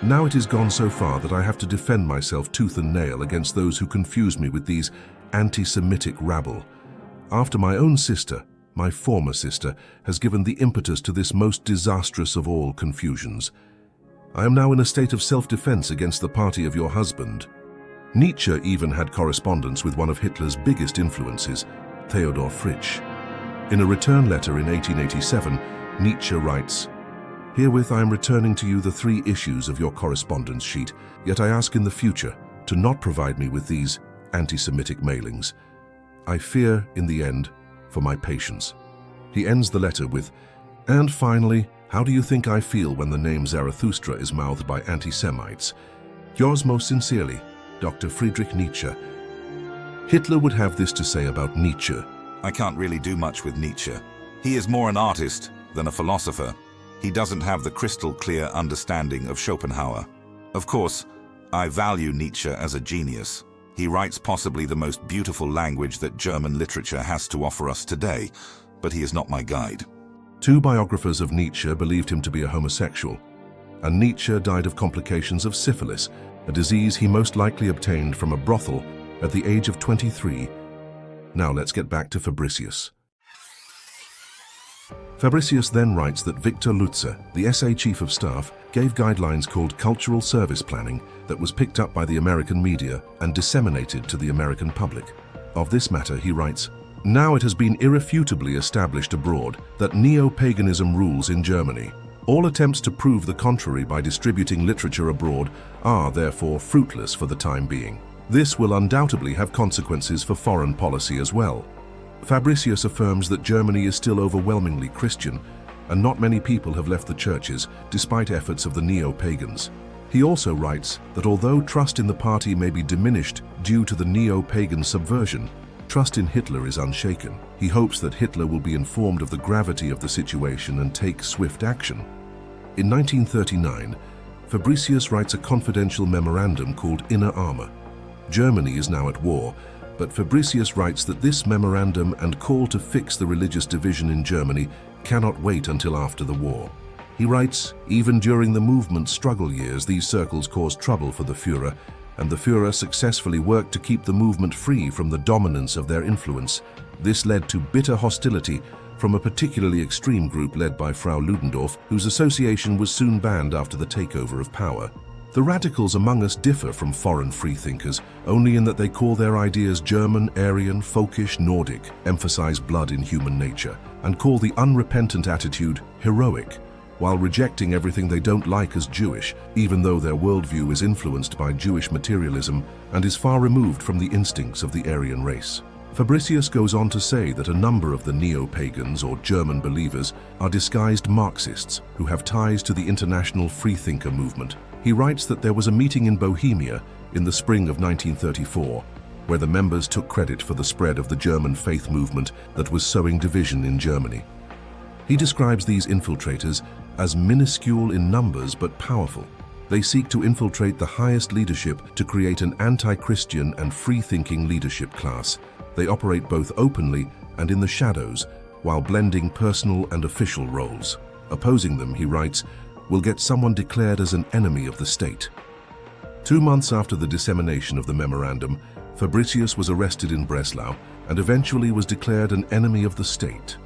"Now it is gone so far that I have to defend myself tooth and nail against those who confuse me with these anti-Semitic rabble. After my own sister, my former sister, has given the impetus to this most disastrous of all confusions. I am now in a state of self-defense against the party of your husband." Nietzsche even had correspondence with one of Hitler's biggest influences, Theodor Fritsch. In a return letter in 1887, Nietzsche writes, "Herewith I am returning to you the 3 issues of your correspondence sheet, yet I ask in the future to not provide me with these anti-Semitic mailings. I fear, in the end, for my patience." He ends the letter with, "And finally, how do you think I feel when the name Zarathustra is mouthed by anti-Semites? Yours most sincerely, Dr. Friedrich Nietzsche." Hitler would have this to say about Nietzsche. I can't really do much with Nietzsche. He is more an artist than a philosopher. He doesn't have the crystal-clear understanding of Schopenhauer. Of course, I value Nietzsche as a genius. He writes possibly the most beautiful language that German literature has to offer us today, but he is not my guide. 2 biographers of Nietzsche believed him to be a homosexual, and Nietzsche died of complications of syphilis, a disease he most likely obtained from a brothel at the age of 23. Now let's get back to Fabricius. Fabricius then writes that Victor Lutze, the SA Chief of Staff, gave guidelines called Cultural Service Planning that was picked up by the American media and disseminated to the American public. Of this matter, he writes, "Now it has been irrefutably established abroad that neo-paganism rules in Germany. All attempts to prove the contrary by distributing literature abroad are, therefore, fruitless for the time being. This will undoubtedly have consequences for foreign policy as well." Fabricius affirms that Germany is still overwhelmingly Christian, and not many people have left the churches, despite efforts of the neo-pagans. He also writes that although trust in the party may be diminished due to the neo-pagan subversion, trust in Hitler is unshaken. He hopes that Hitler will be informed of the gravity of the situation and take swift action. In 1939, Fabricius writes a confidential memorandum called Inner Armor. Germany is now at war, but Fabricius writes that this memorandum and call to fix the religious division in Germany cannot wait until after the war. He writes, "Even during the movement's struggle years, these circles caused trouble for the Führer, and the Führer successfully worked to keep the movement free from the dominance of their influence. This led to bitter hostility from a particularly extreme group led by Frau Ludendorff, whose association was soon banned after the takeover of power. The radicals among us differ from foreign freethinkers only in that they call their ideas German, Aryan, folkish, Nordic, emphasize blood in human nature, and call the unrepentant attitude heroic, while rejecting everything they don't like as Jewish, even though their worldview is influenced by Jewish materialism and is far removed from the instincts of the Aryan race." Fabricius goes on to say that a number of the neo-pagans or German believers are disguised Marxists who have ties to the international freethinker movement. He writes that there was a meeting in Bohemia in the spring of 1934 where the members took credit for the spread of the German faith movement that was sowing division in Germany. He describes these infiltrators as minuscule in numbers but powerful. They seek to infiltrate the highest leadership to create an anti-Christian and free-thinking leadership class. They operate both openly and in the shadows, while blending personal and official roles. Opposing them, he writes, will get someone declared as an enemy of the state. 2 months after the dissemination of the memorandum, Fabricius was arrested in Breslau and eventually was declared an enemy of the state.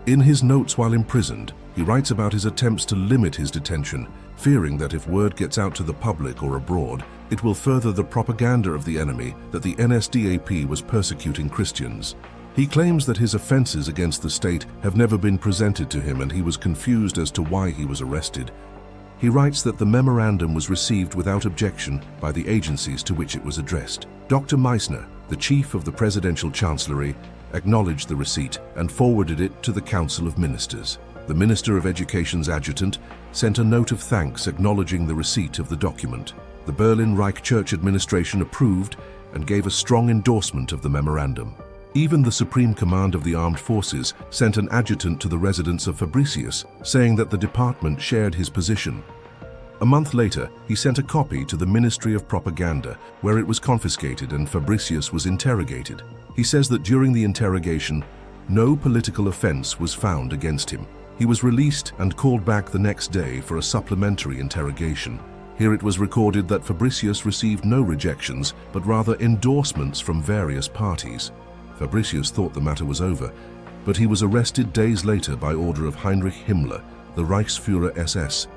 In his notes while imprisoned, he writes about his attempts to limit his detention, fearing that if word gets out to the public or abroad, it will further the propaganda of the enemy that the NSDAP was persecuting Christians. He claims that his offenses against the state have never been presented to him and he was confused as to why he was arrested. He writes that the memorandum was received without objection by the agencies to which it was addressed. Dr. Meissner, the chief of the presidential chancellery, acknowledged the receipt and forwarded it to the Council of Ministers. The Minister of Education's adjutant sent a note of thanks acknowledging the receipt of the document. The Berlin Reich Church administration approved and gave a strong endorsement of the memorandum. Even the Supreme Command of the Armed Forces sent an adjutant to the residence of Fabricius, saying that the department shared his position. A month later, he sent a copy to the Ministry of Propaganda, where it was confiscated and Fabricius was interrogated. He says that during the interrogation, no political offense was found against him. He was released and called back the next day for a supplementary interrogation. Here it was recorded that Fabricius received no rejections, but rather endorsements from various parties. Fabricius thought the matter was over, but he was arrested days later by order of Heinrich Himmler, the Reichsführer SS.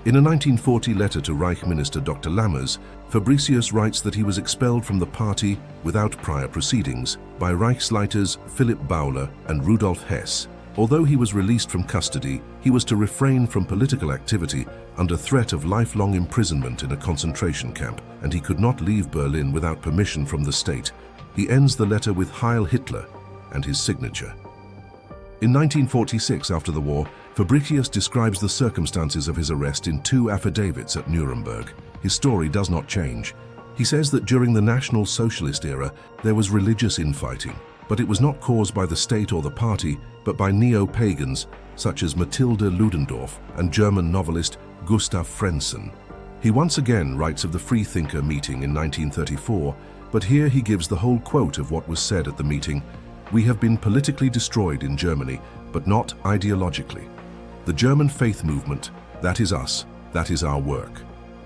In a 1940 letter to Reich Minister Dr. Lammers, Fabricius writes that he was expelled from the party without prior proceedings by Reichsleiters Philipp Bauer and Rudolf Hess. Although he was released from custody, he was to refrain from political activity under threat of lifelong imprisonment in a concentration camp, and he could not leave Berlin without permission from the state. He ends the letter with Heil Hitler and his signature. In 1946, after the war, Fabricius describes the circumstances of his arrest in 2 affidavits at Nuremberg. His story does not change. He says that during the National Socialist era, there was religious infighting, but it was not caused by the state or the party, but by neo-pagans such as Mathilde Ludendorff and German novelist Gustav Frenssen. He once again writes of the Freethinker meeting in 1934, but here he gives the whole quote of what was said at the meeting: "We have been politically destroyed in Germany, but not ideologically. The German faith movement, that is us, that is our work."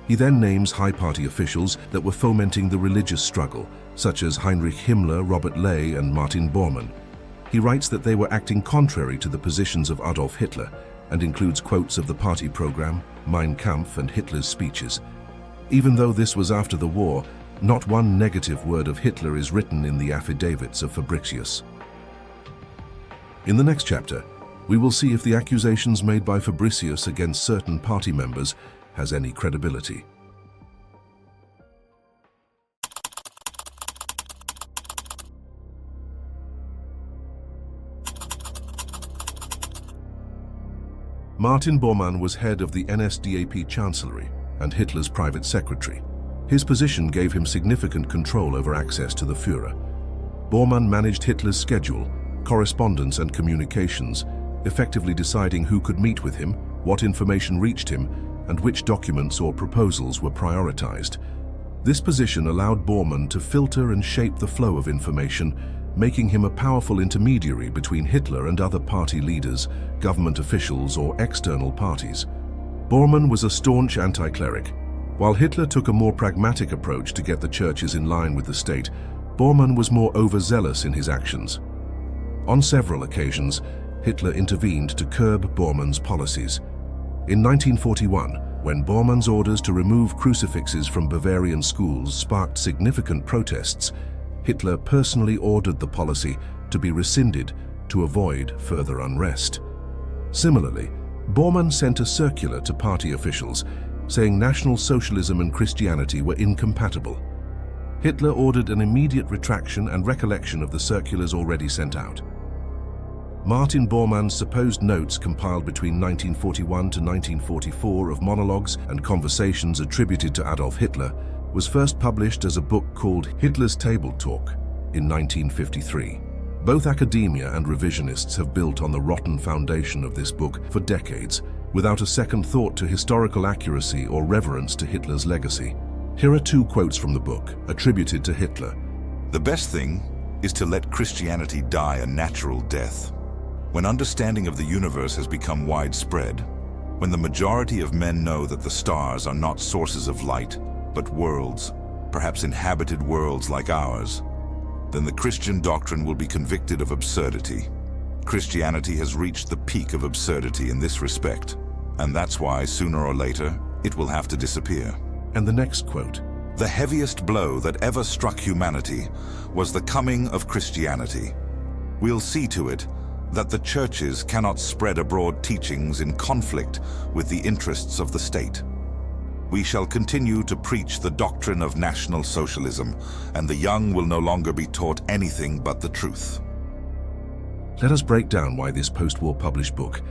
He then names high party officials that were fomenting the religious struggle, such as Heinrich Himmler, Robert Ley, and Martin Bormann. He writes that they were acting contrary to the positions of Adolf Hitler, and includes quotes of the party program, Mein Kampf, and Hitler's speeches. Even though this was after the war, not one negative word of Hitler is written in the affidavits of Fabricius. In the next chapter, we will see if the accusations made by Fabricius against certain party members has any credibility. Martin Bormann was head of the NSDAP Chancellery and Hitler's private secretary. His position gave him significant control over access to the Führer. Bormann managed Hitler's schedule, correspondence and communications, effectively deciding who could meet with him, what information reached him, and which documents or proposals were prioritized. This position allowed Bormann to filter and shape the flow of information, making him a powerful intermediary between Hitler and other party leaders, government officials, or external parties. Bormann was a staunch anti-cleric. While Hitler took a more pragmatic approach to get the churches in line with the state, Bormann was more overzealous in his actions. On several occasions, Hitler intervened to curb Bormann's policies. In 1941, when Bormann's orders to remove crucifixes from Bavarian schools sparked significant protests, Hitler personally ordered the policy to be rescinded to avoid further unrest. Similarly, Bormann sent a circular to party officials saying National Socialism and Christianity were incompatible. Hitler ordered an immediate retraction and recollection of the circulars already sent out. Martin Bormann's supposed notes compiled between 1941 to 1944 of monologues and conversations attributed to Adolf Hitler was first published as a book called Hitler's Table Talk in 1953. Both academia and revisionists have built on the rotten foundation of this book for decades, without a second thought to historical accuracy or reverence to Hitler's legacy. Here are 2 quotes from the book, attributed to Hitler. The best thing is to let Christianity die a natural death. When understanding of the universe has become widespread, when the majority of men know that the stars are not sources of light, but worlds, perhaps inhabited worlds like ours, then the Christian doctrine will be convicted of absurdity. Christianity has reached the peak of absurdity in this respect, and that's why, sooner or later, it will have to disappear. And the next quote. The heaviest blow that ever struck humanity was the coming of Christianity. We'll see to it that the churches cannot spread abroad teachings in conflict with the interests of the state. We shall continue to preach the doctrine of National Socialism, and the young will no longer be taught anything but the truth. Let us break down why this post-war published book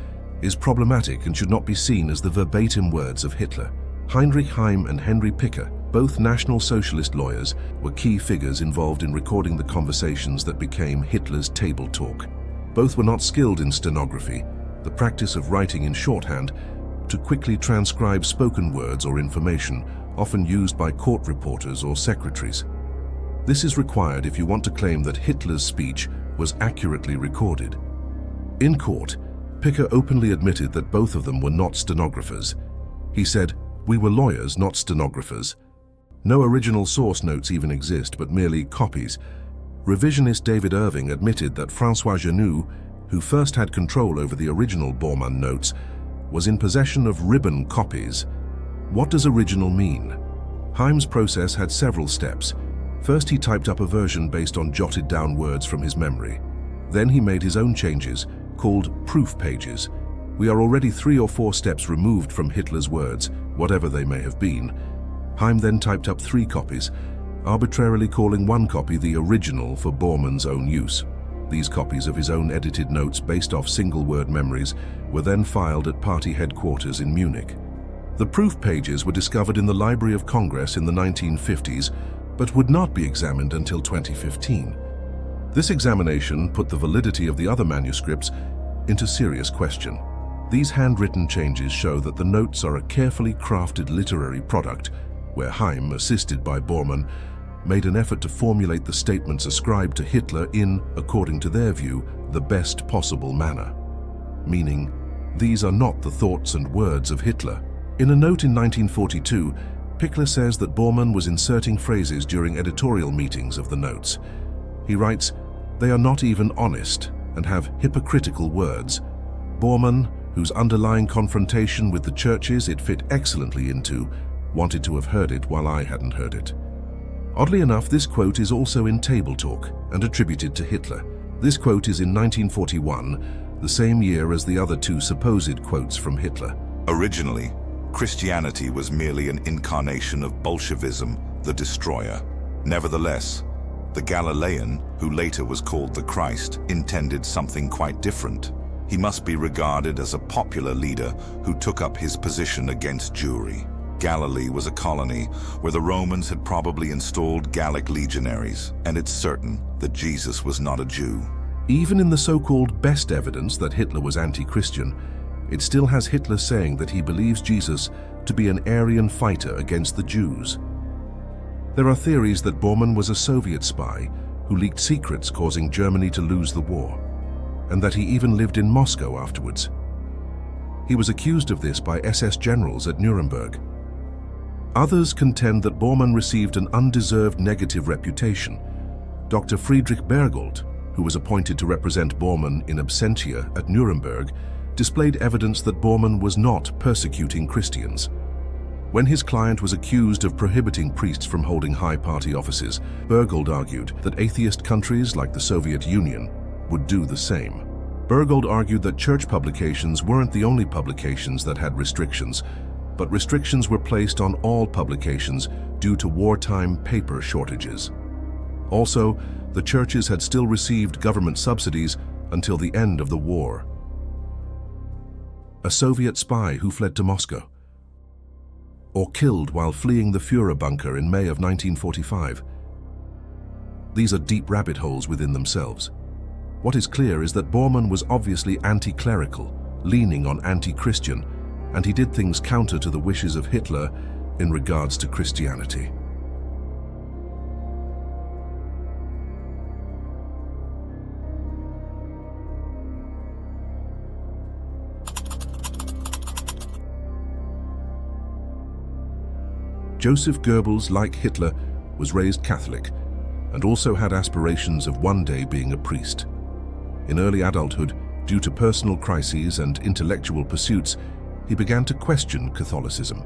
is problematic and should not be seen as the verbatim words of Hitler. Heinrich Heim and Henry Picker, both National Socialist lawyers, were key figures involved in recording the conversations that became Hitler's table talk. Both were not skilled in stenography, the practice of writing in shorthand, to quickly transcribe spoken words or information, often used by court reporters or secretaries. This is required if you want to claim that Hitler's speech was accurately recorded. In court, Picker openly admitted that both of them were not stenographers. He said, "We were lawyers, not stenographers." No original source notes even exist, but merely copies. Revisionist David Irving admitted that François Genoux, who first had control over the original Bormann notes, was in possession of ribbon copies. What does original mean? Heim's process had several steps. First, he typed up a version based on jotted down words from his memory. Then he made his own changes, called proof pages. We are already 3 or 4 steps removed from Hitler's words, whatever they may have been. Heim then typed up 3 copies, arbitrarily calling one copy the original for Bormann's own use. These copies of his own edited notes based off single-word memories were then filed at party headquarters in Munich. The proof pages were discovered in the Library of Congress in the 1950s, but would not be examined until 2015. This examination put the validity of the other manuscripts into serious question. These handwritten changes show that the notes are a carefully crafted literary product, where Heim, assisted by Bormann, made an effort to formulate the statements ascribed to Hitler in, according to their view, the best possible manner. Meaning, these are not the thoughts and words of Hitler. In a note in 1942, Pickler says that Bormann was inserting phrases during editorial meetings of the notes. He writes, "They are not even honest and have hypocritical words." Bormann, whose underlying confrontation with the churches it fit excellently into, wanted to have heard it while I hadn't heard it. Oddly enough, this quote is also in Table Talk and attributed to Hitler. This quote is in 1941, the same year as the other 2 supposed quotes from Hitler. Originally, Christianity was merely an incarnation of Bolshevism, the destroyer. Nevertheless, the Galilean, who later was called the Christ, intended something quite different. He must be regarded as a popular leader who took up his position against Jewry. Galilee was a colony where the Romans had probably installed Gallic legionaries, and it's certain that Jesus was not a Jew. Even in the so-called best evidence that Hitler was anti-Christian, it still has Hitler saying that he believes Jesus to be an Aryan fighter against the Jews. There are theories that Bormann was a Soviet spy who leaked secrets causing Germany to lose the war, and that he even lived in Moscow afterwards. He was accused of this by SS generals at Nuremberg. Others contend that Bormann received an undeserved negative reputation. Dr. Friedrich Bergold, who was appointed to represent Bormann in absentia at Nuremberg, displayed evidence that Bormann was not persecuting Christians. When his client was accused of prohibiting priests from holding high party offices, Bergold argued that atheist countries like the Soviet Union would do the same. Bergold argued that church publications weren't the only publications that had restrictions, but restrictions were placed on all publications due to wartime paper shortages. Also, the churches had still received government subsidies until the end of the war. A Soviet spy who fled to Moscow, or killed while fleeing the Führer bunker in May of 1945. These are deep rabbit holes within themselves. What is clear is that Bormann was obviously anti-clerical, leaning on anti-Christian, and he did things counter to the wishes of Hitler in regards to Christianity. Joseph Goebbels, like Hitler, was raised Catholic and also had aspirations of one day being a priest. In early adulthood, due to personal crises and intellectual pursuits, he began to question Catholicism.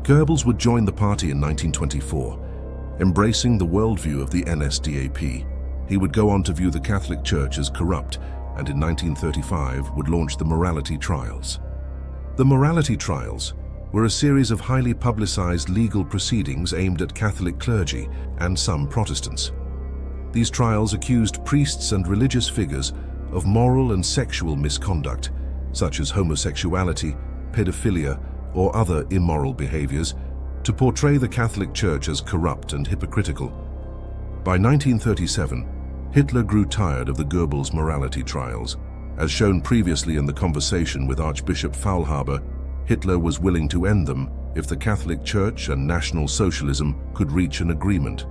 Goebbels would join the party in 1924, embracing the worldview of the NSDAP. He would go on to view the Catholic Church as corrupt, and in 1935 would launch the morality trials. The morality trials were a series of highly publicized legal proceedings aimed at Catholic clergy and some Protestants. These trials accused priests and religious figures of moral and sexual misconduct, such as homosexuality, pedophilia, or other immoral behaviors, to portray the Catholic Church as corrupt and hypocritical. By 1937, Hitler grew tired of the Goebbels morality trials. As shown previously in the conversation with Archbishop Faulhaber, Hitler was willing to end them if the Catholic Church and National Socialism could reach an agreement.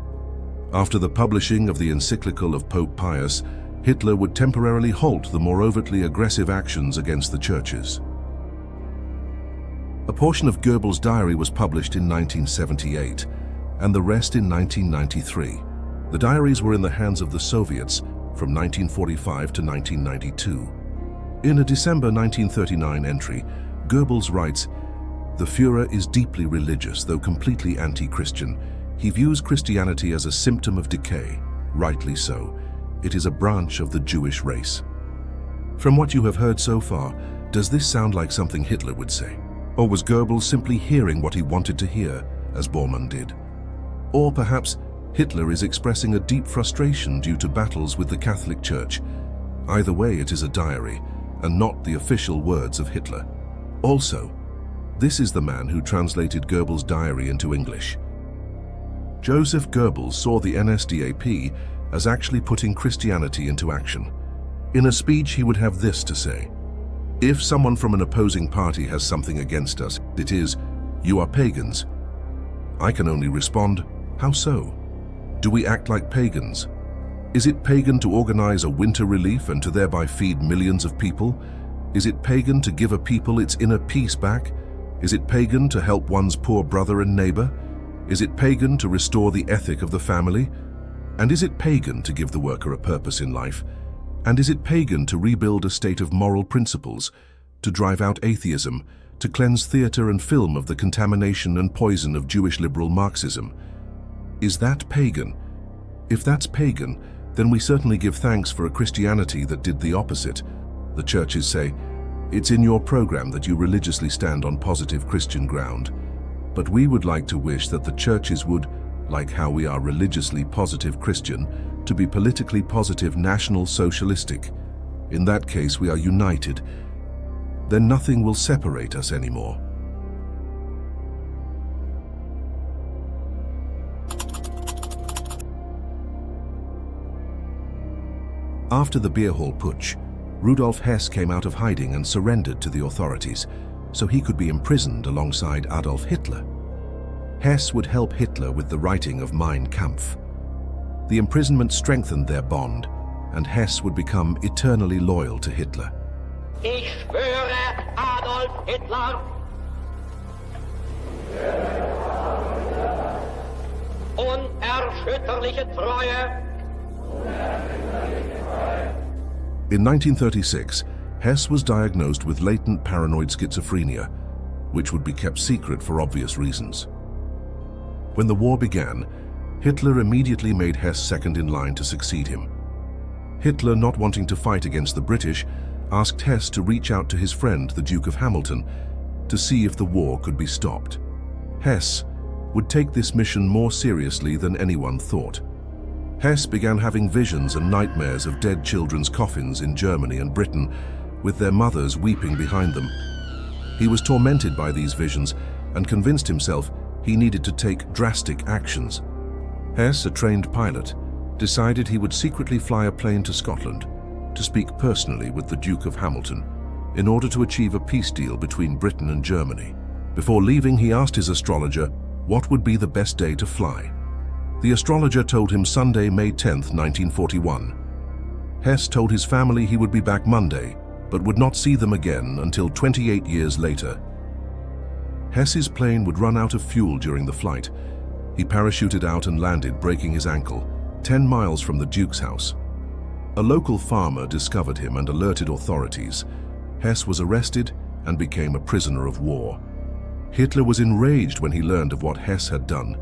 After the publishing of the encyclical of Pope Pius, Hitler would temporarily halt the more overtly aggressive actions against the churches. A portion of Goebbels' diary was published in 1978, and the rest in 1993. The diaries were in the hands of the Soviets from 1945 to 1992. In a December 1939 entry, Goebbels writes, "The Führer is deeply religious, though completely anti-Christian. He views Christianity as a symptom of decay. Rightly so. It is a branch of the Jewish race." From what you have heard so far, does this sound like something Hitler would say? Or was Goebbels simply hearing what he wanted to hear, as Bormann did? Or perhaps Hitler is expressing a deep frustration due to battles with the Catholic Church. Either way, it is a diary, and not the official words of Hitler. Also, this is the man who translated Goebbels' diary into English. Joseph Goebbels saw the NSDAP as actually putting Christianity into action. In a speech, he would have this to say: "If someone from an opposing party has something against us, it is, 'You are pagans.' I can only respond, 'How so? Do we act like pagans? Is it pagan to organize a winter relief and to thereby feed millions of people? Is it pagan to give a people its inner peace back? Is it pagan to help one's poor brother and neighbor? Is it pagan to restore the ethic of the family? And is it pagan to give the worker a purpose in life? And is it pagan to rebuild a state of moral principles, to drive out atheism, to cleanse theater and film of the contamination and poison of Jewish liberal Marxism? Is that pagan? If that's pagan, then we certainly give thanks for a Christianity that did the opposite. The churches say, it's in your program that you religiously stand on positive Christian ground. But we would like to wish that the churches would, like how we are religiously positive Christian, to be politically positive National Socialistic. In that case, we are united. Then nothing will separate us anymore." After the beer hall putsch, Rudolf Hess came out of hiding and surrendered to the authorities, so he could be imprisoned alongside Adolf Hitler. Hess would help Hitler with the writing of Mein Kampf. The imprisonment strengthened their bond, and Hess would become eternally loyal to Hitler. Ich schwöre Adolf Hitler. Unerschütterliche Treue. In 1936, Hess was diagnosed with latent paranoid schizophrenia, which would be kept secret for obvious reasons. When the war began, Hitler immediately made Hess second in line to succeed him. Hitler, not wanting to fight against the British, asked Hess to reach out to his friend, the Duke of Hamilton, to see if the war could be stopped. Hess would take this mission more seriously than anyone thought. Hess began having visions and nightmares of dead children's coffins in Germany and Britain, with their mothers weeping behind them. He was tormented by these visions and convinced himself he needed to take drastic actions. Hess, a trained pilot, decided he would secretly fly a plane to Scotland, to speak personally with the Duke of Hamilton in order to achieve a peace deal between Britain and Germany. Before leaving, he asked his astrologer what would be the best day to fly. The astrologer told him Sunday, May 10th, 1941. Hess told his family he would be back Monday, but would not see them again until 28 years later. Hess's plane would run out of fuel during the flight. He parachuted out and landed, breaking his ankle, 10 miles from the Duke's house. A local farmer discovered him and alerted authorities. Hess was arrested and became a prisoner of war. Hitler was enraged when he learned of what Hess had done.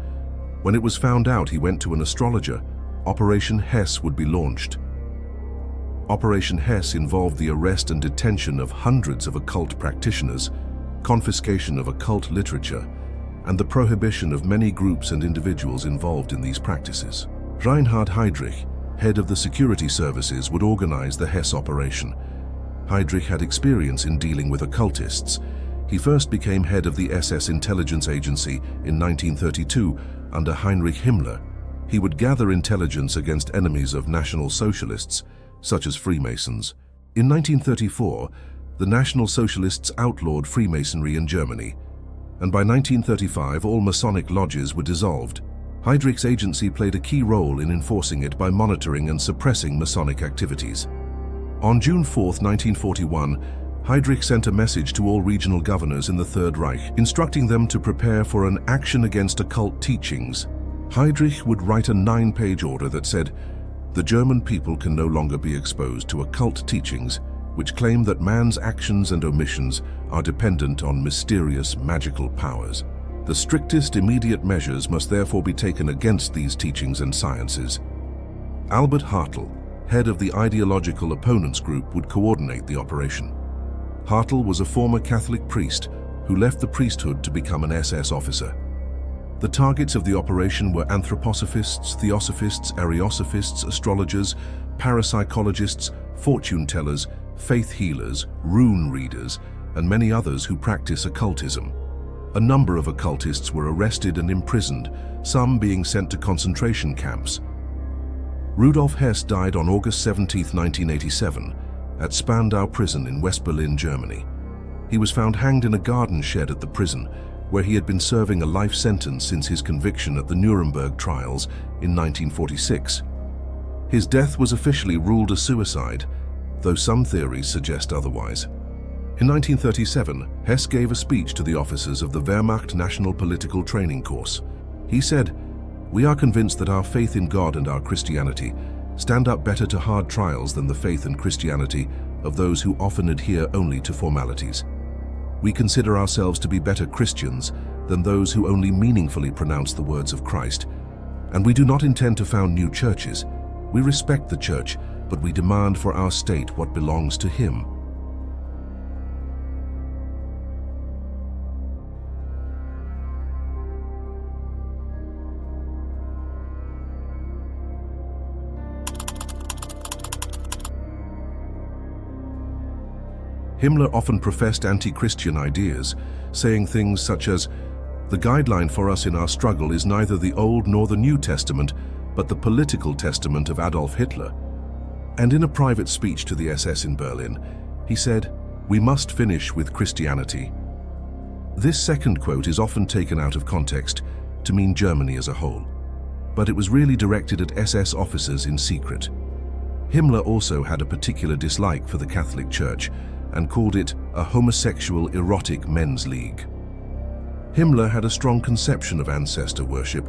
When it was found out, he went to an astrologer. Operation Hess would be launched. Operation Hess involved the arrest and detention of hundreds of occult practitioners, confiscation of occult literature, and the prohibition of many groups and individuals involved in these practices. Reinhard Heydrich, head of the security services, would organize the Hess operation. Heydrich had experience in dealing with occultists. He first became head of the SS intelligence agency in 1932 under Heinrich Himmler. He would gather intelligence against enemies of National Socialists, such as Freemasons. In 1934, the National Socialists outlawed Freemasonry in Germany, and by 1935 all Masonic lodges were dissolved. Heydrich's agency played a key role in enforcing it by monitoring and suppressing Masonic activities. On June 4, 1941, Heydrich sent a message to all regional governors in the Third Reich, instructing them to prepare for an action against occult teachings. Heydrich would write a 9-page order that said, "The German people can no longer be exposed to occult teachings which claim that man's actions and omissions are dependent on mysterious magical powers. The strictest immediate measures must therefore be taken against these teachings and sciences." Albert Hartl, head of the ideological opponents group, would coordinate the operation. Hartl was a former Catholic priest who left the priesthood to become an SS officer. The targets of the operation were anthroposophists, theosophists, ariosophists, astrologers, parapsychologists, fortune tellers, faith healers, rune readers, and many others who practice occultism. A number of occultists were arrested and imprisoned, some being sent to concentration camps. Rudolf Hess died on August 17, 1987, at Spandau Prison in West Berlin, Germany. He was found hanged in a garden shed at the prison, where he had been serving a life sentence since his conviction at the Nuremberg trials in 1946. His death was officially ruled a suicide, though some theories suggest otherwise. In 1937, Hess gave a speech to the officers of the Wehrmacht National Political Training Course. He said, "We are convinced that our faith in God and our Christianity stand up better to hard trials than the faith and Christianity of those who often adhere only to formalities. We consider ourselves to be better Christians than those who only meaningfully pronounce the words of Christ, and we do not intend to found new churches. We respect the church, but we demand for our state what belongs to him." Himmler often professed anti-Christian ideas, saying things such as, "The guideline for us in our struggle is neither the Old nor the New Testament, but the political testament of Adolf Hitler." And in a private speech to the SS in Berlin, he said, "We must finish with Christianity." This second quote is often taken out of context to mean Germany as a whole, but it was really directed at SS officers in secret. Himmler also had a particular dislike for the Catholic Church and called it a homosexual erotic men's league. Himmler had a strong conception of ancestor worship,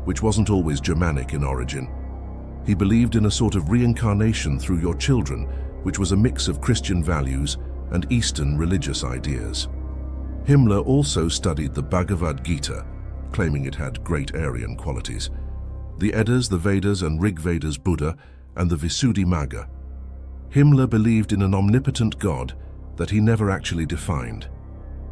which wasn't always Germanic in origin. He believed in a sort of reincarnation through your children, which was a mix of Christian values and Eastern religious ideas. Himmler also studied the Bhagavad Gita, claiming it had great Aryan qualities, the Eddas, the Vedas and Rig Veda's Buddha, and the Visuddhimagga. Himmler believed in an omnipotent God that he never actually defined.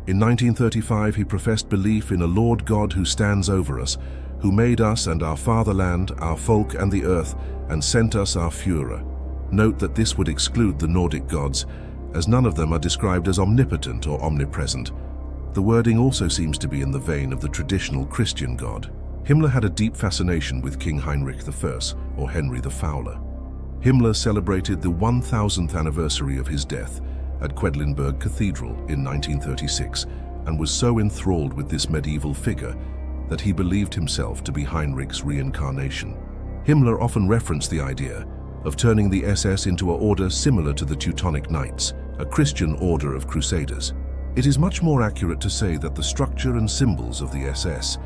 In 1935, he professed belief in a Lord God who stands over us, who made us and our fatherland, our folk and the earth, and sent us our Führer. Note that this would exclude the Nordic gods, as none of them are described as omnipotent or omnipresent. The wording also seems to be in the vein of the traditional Christian God. Himmler had a deep fascination with King Heinrich I, or Henry the Fowler. Himmler celebrated the 1000th anniversary of his death at Quedlinburg Cathedral in 1936 and was so enthralled with this medieval figure that he believed himself to be Heinrich's reincarnation. Himmler often referenced the idea of turning the SS into an order similar to the Teutonic Knights, a Christian order of crusaders. It is much more accurate to say that the structure and symbols of the SS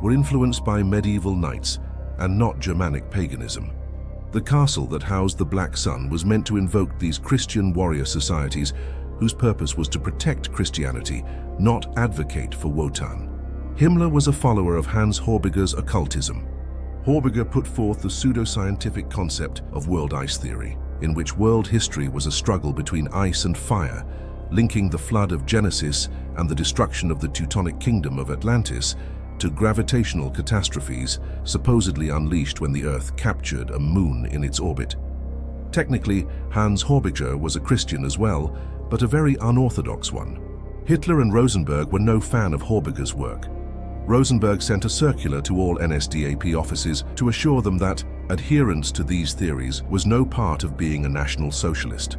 were influenced by medieval knights and not Germanic paganism. The castle that housed the Black Sun was meant to invoke these Christian warrior societies whose purpose was to protect Christianity, not advocate for Wotan. Himmler was a follower of Hans Horbiger's occultism. Horbiger put forth the pseudoscientific concept of world ice theory, in which world history was a struggle between ice and fire, linking the flood of Genesis and the destruction of the Teutonic kingdom of Atlantis to gravitational catastrophes supposedly unleashed when the Earth captured a moon in its orbit. Technically, Hans Horbiger was a Christian as well, but a very unorthodox one. Hitler and Rosenberg were no fan of Horbiger's work. Rosenberg sent a circular to all NSDAP offices to assure them that adherence to these theories was no part of being a National Socialist.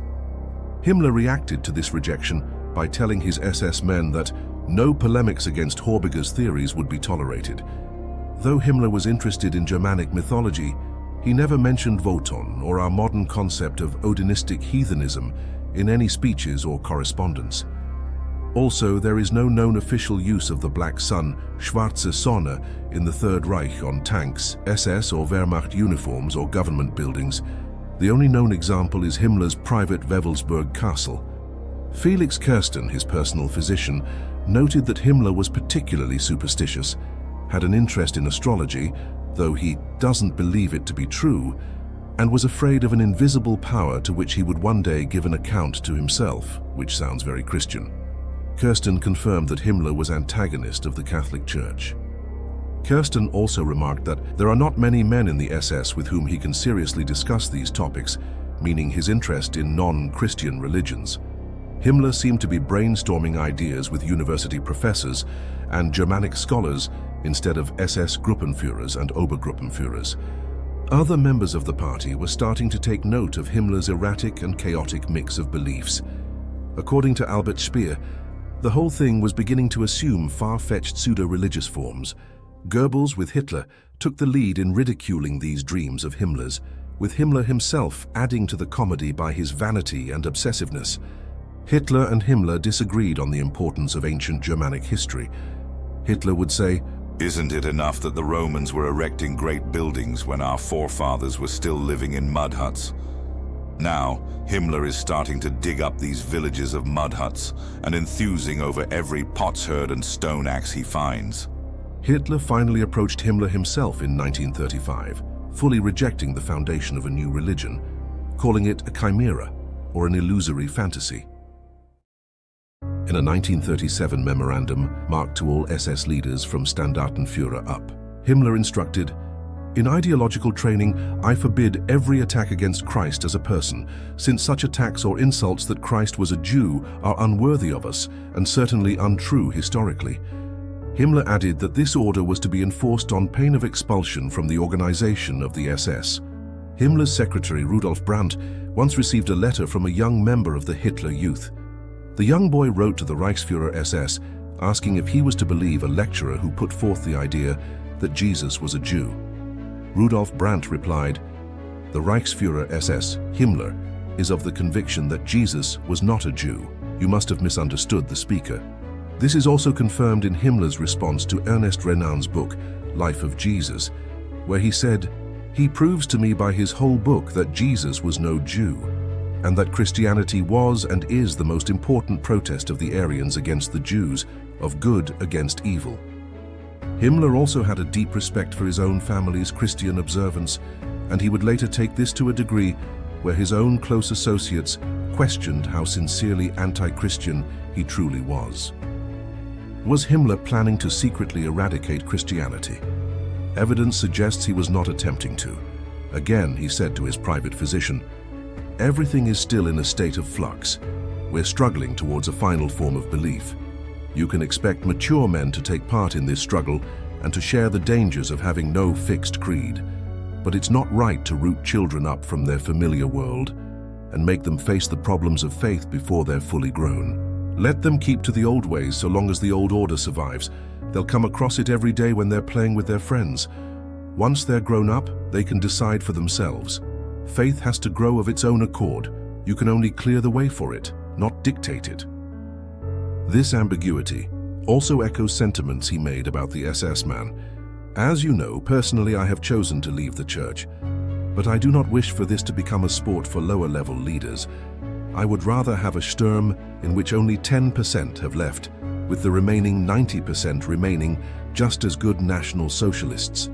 Himmler reacted to this rejection by telling his SS men that no polemics against Horbiger's theories would be tolerated. Though Himmler was interested in Germanic mythology, he never mentioned Wotan or our modern concept of Odinistic heathenism in any speeches or correspondence. Also, there is no known official use of the Black Sun, Schwarze Sonne, in the Third Reich on tanks, SS or Wehrmacht uniforms or government buildings. The only known example is Himmler's private Wewelsburg castle. Felix Kirsten, his personal physician, noted that Himmler was particularly superstitious, had an interest in astrology, though he doesn't believe it to be true, and was afraid of an invisible power to which he would one day give an account to himself, which sounds very Christian. Kirsten confirmed that Himmler was antagonist of the Catholic Church. Kirsten also remarked that there are not many men in the SS with whom he can seriously discuss these topics, meaning his interest in non-Christian religions. Himmler seemed to be brainstorming ideas with university professors and Germanic scholars instead of SS Gruppenführers and Obergruppenführers. Other members of the party were starting to take note of Himmler's erratic and chaotic mix of beliefs. According to Albert Speer, the whole thing was beginning to assume far-fetched pseudo-religious forms. Goebbels, with Hitler, took the lead in ridiculing these dreams of Himmler's, with Himmler himself adding to the comedy by his vanity and obsessiveness. Hitler and Himmler disagreed on the importance of ancient Germanic history. Hitler would say, "Isn't it enough that the Romans were erecting great buildings when our forefathers were still living in mud huts? Now, Himmler is starting to dig up these villages of mud huts and enthusing over every potsherd and stone axe he finds." Hitler finally approached Himmler himself in 1935, fully rejecting the foundation of a new religion, calling it a chimera or an illusory fantasy. In a 1937 memorandum marked to all SS leaders from Standartenführer up, Himmler instructed, "In ideological training, I forbid every attack against Christ as a person, since such attacks or insults that Christ was a Jew are unworthy of us and certainly untrue historically." Himmler added that this order was to be enforced on pain of expulsion from the organization of the SS. Himmler's secretary Rudolf Brandt once received a letter from a young member of the Hitler Youth. The young boy wrote to the Reichsführer SS asking if he was to believe a lecturer who put forth the idea that Jesus was a Jew. Rudolf Brandt replied, "The Reichsführer SS, Himmler, is of the conviction that Jesus was not a Jew. You must have misunderstood the speaker." This is also confirmed in Himmler's response to Ernest Renan's book, Life of Jesus, where he said, "He proves to me by his whole book that Jesus was no Jew, and that Christianity was and is the most important protest of the Aryans against the Jews, of good against evil." Himmler also had a deep respect for his own family's Christian observance, and he would later take this to a degree where his own close associates questioned how sincerely anti-Christian he truly was. Was Himmler planning to secretly eradicate Christianity? Evidence suggests he was not attempting to. Again, he said to his private physician, "Everything is still in a state of flux. We're struggling towards a final form of belief. You can expect mature men to take part in this struggle and to share the dangers of having no fixed creed. But it's not right to root children up from their familiar world and make them face the problems of faith before they're fully grown. Let them keep to the old ways so long as the old order survives. They'll come across it every day when they're playing with their friends. Once they're grown up, they can decide for themselves. Faith has to grow of its own accord. You can only clear the way for it, not dictate it. This ambiguity also echoes sentiments he made about the SS man. As you know, personally I have chosen to leave the church, but I do not wish for this to become a sport for lower-level leaders. I would rather have a Sturm in which only 10% have left, with the remaining 90% remaining just as good National Socialists.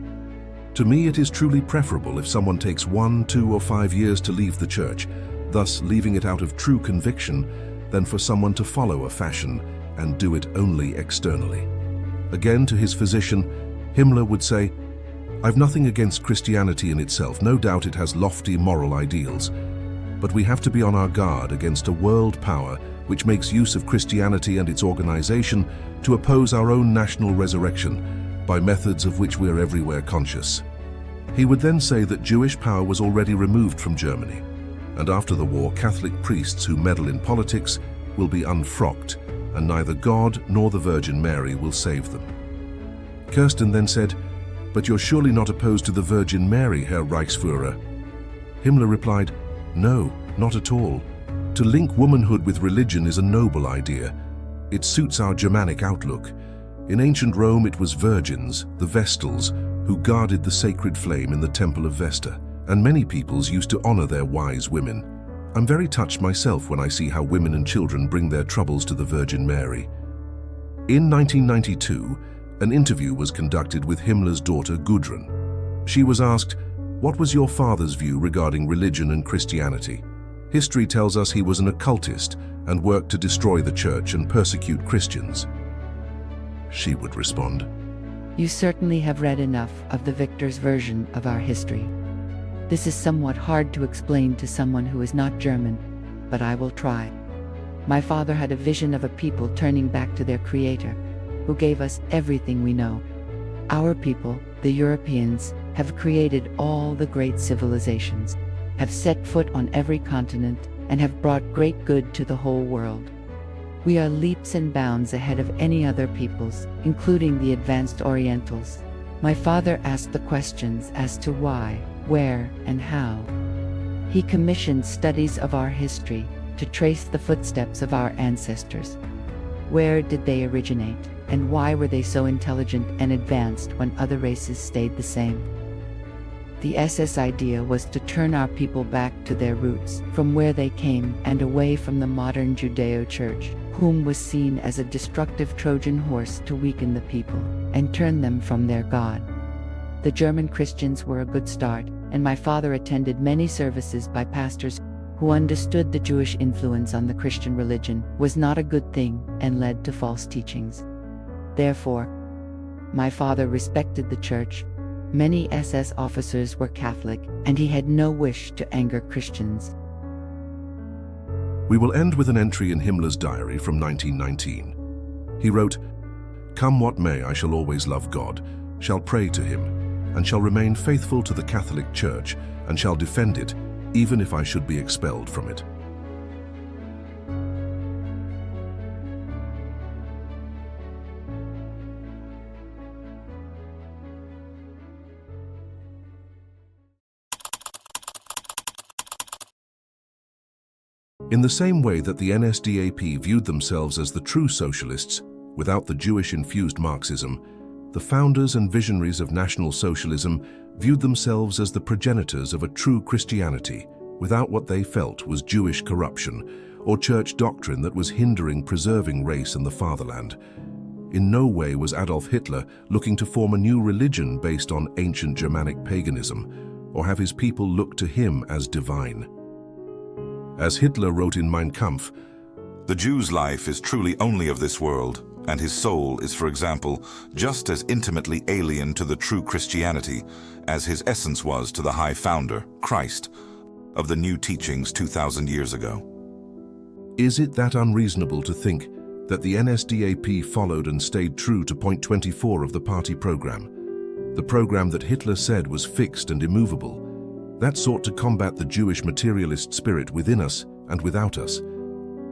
To me, it is truly preferable if someone takes 1, 2, or 5 years to leave the church, thus leaving it out of true conviction, than for someone to follow a fashion and do it only externally. Again, to his physician, Himmler would say, "I've nothing against Christianity in itself. No doubt it has lofty moral ideals. But we have to be on our guard against a world power which makes use of Christianity and its organization to oppose our own national resurrection by methods of which we're everywhere conscious." He would then say that Jewish power was already removed from Germany, and after the war, Catholic priests who meddle in politics will be unfrocked, and neither God nor the Virgin Mary will save them. Kirsten then said, "But you're surely not opposed to the Virgin Mary, Herr Reichsführer?" Himmler replied, "No, not at all. To link womanhood with religion is a noble idea. It suits our Germanic outlook. In ancient Rome it was virgins, the Vestals, who guarded the sacred flame in the Temple of Vesta, and many peoples used to honor their wise women. I'm very touched myself when I see how women and children bring their troubles to the Virgin Mary." In 1992, an interview was conducted with Himmler's daughter Gudrun. She was asked, "What was your father's view regarding religion and Christianity?" History tells us he was an occultist and worked to destroy the church and persecute Christians. She would respond, "You certainly have read enough of the victor's version of our history. This is somewhat hard to explain to someone who is not German, but I will try. My father had a vision of a people turning back to their creator, who gave us everything we know. Our people, the Europeans, have created all the great civilizations, have set foot on every continent, and have brought great good to the whole world. We are leaps and bounds ahead of any other peoples, including the advanced Orientals. My father asked the questions as to why, where, and how. He commissioned studies of our history to trace the footsteps of our ancestors. Where did they originate, and why were they so intelligent and advanced when other races stayed the same? The SS idea was to turn our people back to their roots, from where they came and away from the modern Judeo-Church, whom was seen as a destructive Trojan horse to weaken the people and turn them from their God. The German Christians were a good start, and my father attended many services by pastors who understood the Jewish influence on the Christian religion was not a good thing and led to false teachings. Therefore, my father respected the church. Many SS officers were Catholic, and he had no wish to anger Christians. We will end with an entry in Himmler's diary from 1919. He wrote, "Come what may, I shall always love God, shall pray to him, and shall remain faithful to the Catholic Church, and shall defend it, even if I should be expelled from it." In the same way that the NSDAP viewed themselves as the true socialists, without the Jewish-infused Marxism, the founders and visionaries of National Socialism viewed themselves as the progenitors of a true Christianity, without what they felt was Jewish corruption or church doctrine that was hindering preserving race and the fatherland. In no way was Adolf Hitler looking to form a new religion based on ancient Germanic paganism, or have his people look to him as divine. As Hitler wrote in Mein Kampf, "The Jew's life is truly only of this world, and his soul is, for example, just as intimately alien to the true Christianity as his essence was to the high founder, Christ, of the new teachings 2,000 years ago." Is it that unreasonable to think that the NSDAP followed and stayed true to point 24 of the party program? the program that Hitler said was fixed and immovable, that sought to combat the Jewish materialist spirit within us and without us.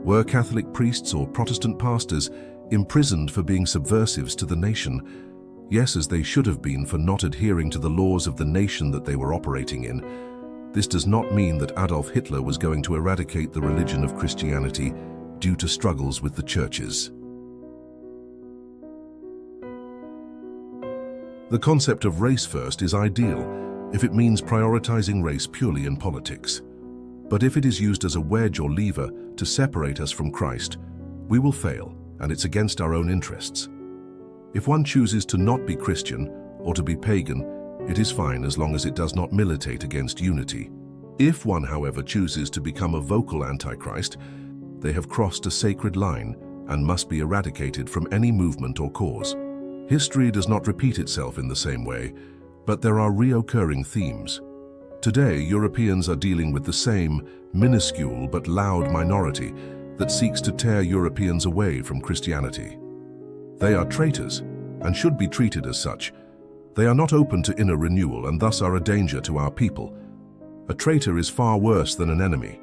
Were Catholic priests or Protestant pastors imprisoned for being subversives to the nation? Yes, as they should have been for not adhering to the laws of the nation that they were operating in. This does not mean that Adolf Hitler was going to eradicate the religion of Christianity due to struggles with the churches. The concept of race first is ideal if it means prioritizing race purely in politics. But if it is used as a wedge or lever to separate us from Christ, we will fail, and it's against our own interests. If one chooses to not be Christian or to be pagan, it is fine as long as it does not militate against unity. If one, however, chooses to become a vocal antichrist, they have crossed a sacred line and must be eradicated from any movement or cause. History does not repeat itself in the same way, but there are recurring themes. Today, Europeans are dealing with the same minuscule but loud minority that seeks to tear Europeans away from Christianity. They are traitors and should be treated as such. They are not open to inner renewal and thus are a danger to our people. A traitor is far worse than an enemy.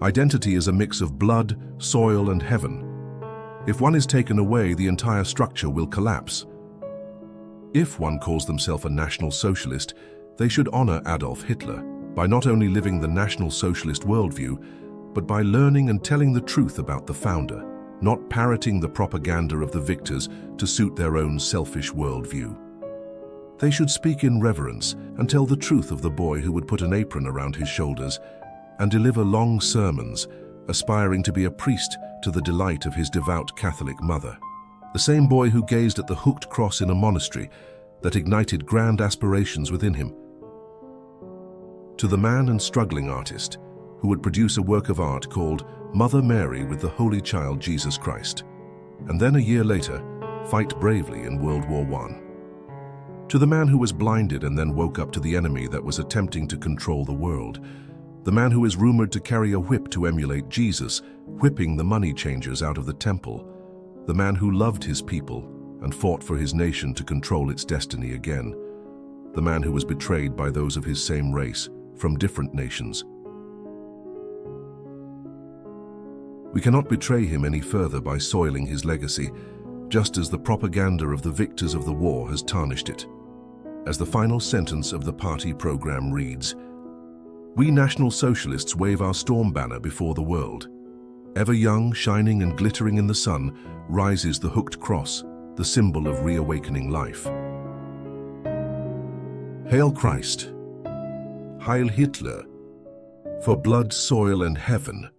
Identity is a mix of blood, soil, and heaven. If one is taken away, the entire structure will collapse. If one calls themselves a National Socialist, they should honor Adolf Hitler by not only living the National Socialist worldview, but by learning and telling the truth about the founder, not parroting the propaganda of the victors to suit their own selfish worldview. They should speak in reverence and tell the truth of the boy who would put an apron around his shoulders and deliver long sermons, aspiring to be a priest to the delight of his devout Catholic mother. The same boy who gazed at the hooked cross in a monastery that ignited grand aspirations within him. To the man and struggling artist who would produce a work of art called Mother Mary with the Holy Child Jesus Christ, and then a year later, fight bravely in World War I. To the man who was blinded and then woke up to the enemy that was attempting to control the world. The man who is rumored to carry a whip to emulate Jesus, whipping the money changers out of the temple. The man who loved his people and fought for his nation to control its destiny again. The man who was betrayed by those of his same race from different nations. We cannot betray him any further by soiling his legacy, just as the propaganda of the victors of the war has tarnished it. As the final sentence of the party program reads, "We National Socialists wave our storm banner before the world. Ever young, shining and glittering in the sun, rises the hooked cross, the symbol of reawakening life. Hail Christ! Heil Hitler! For blood, soil and heaven,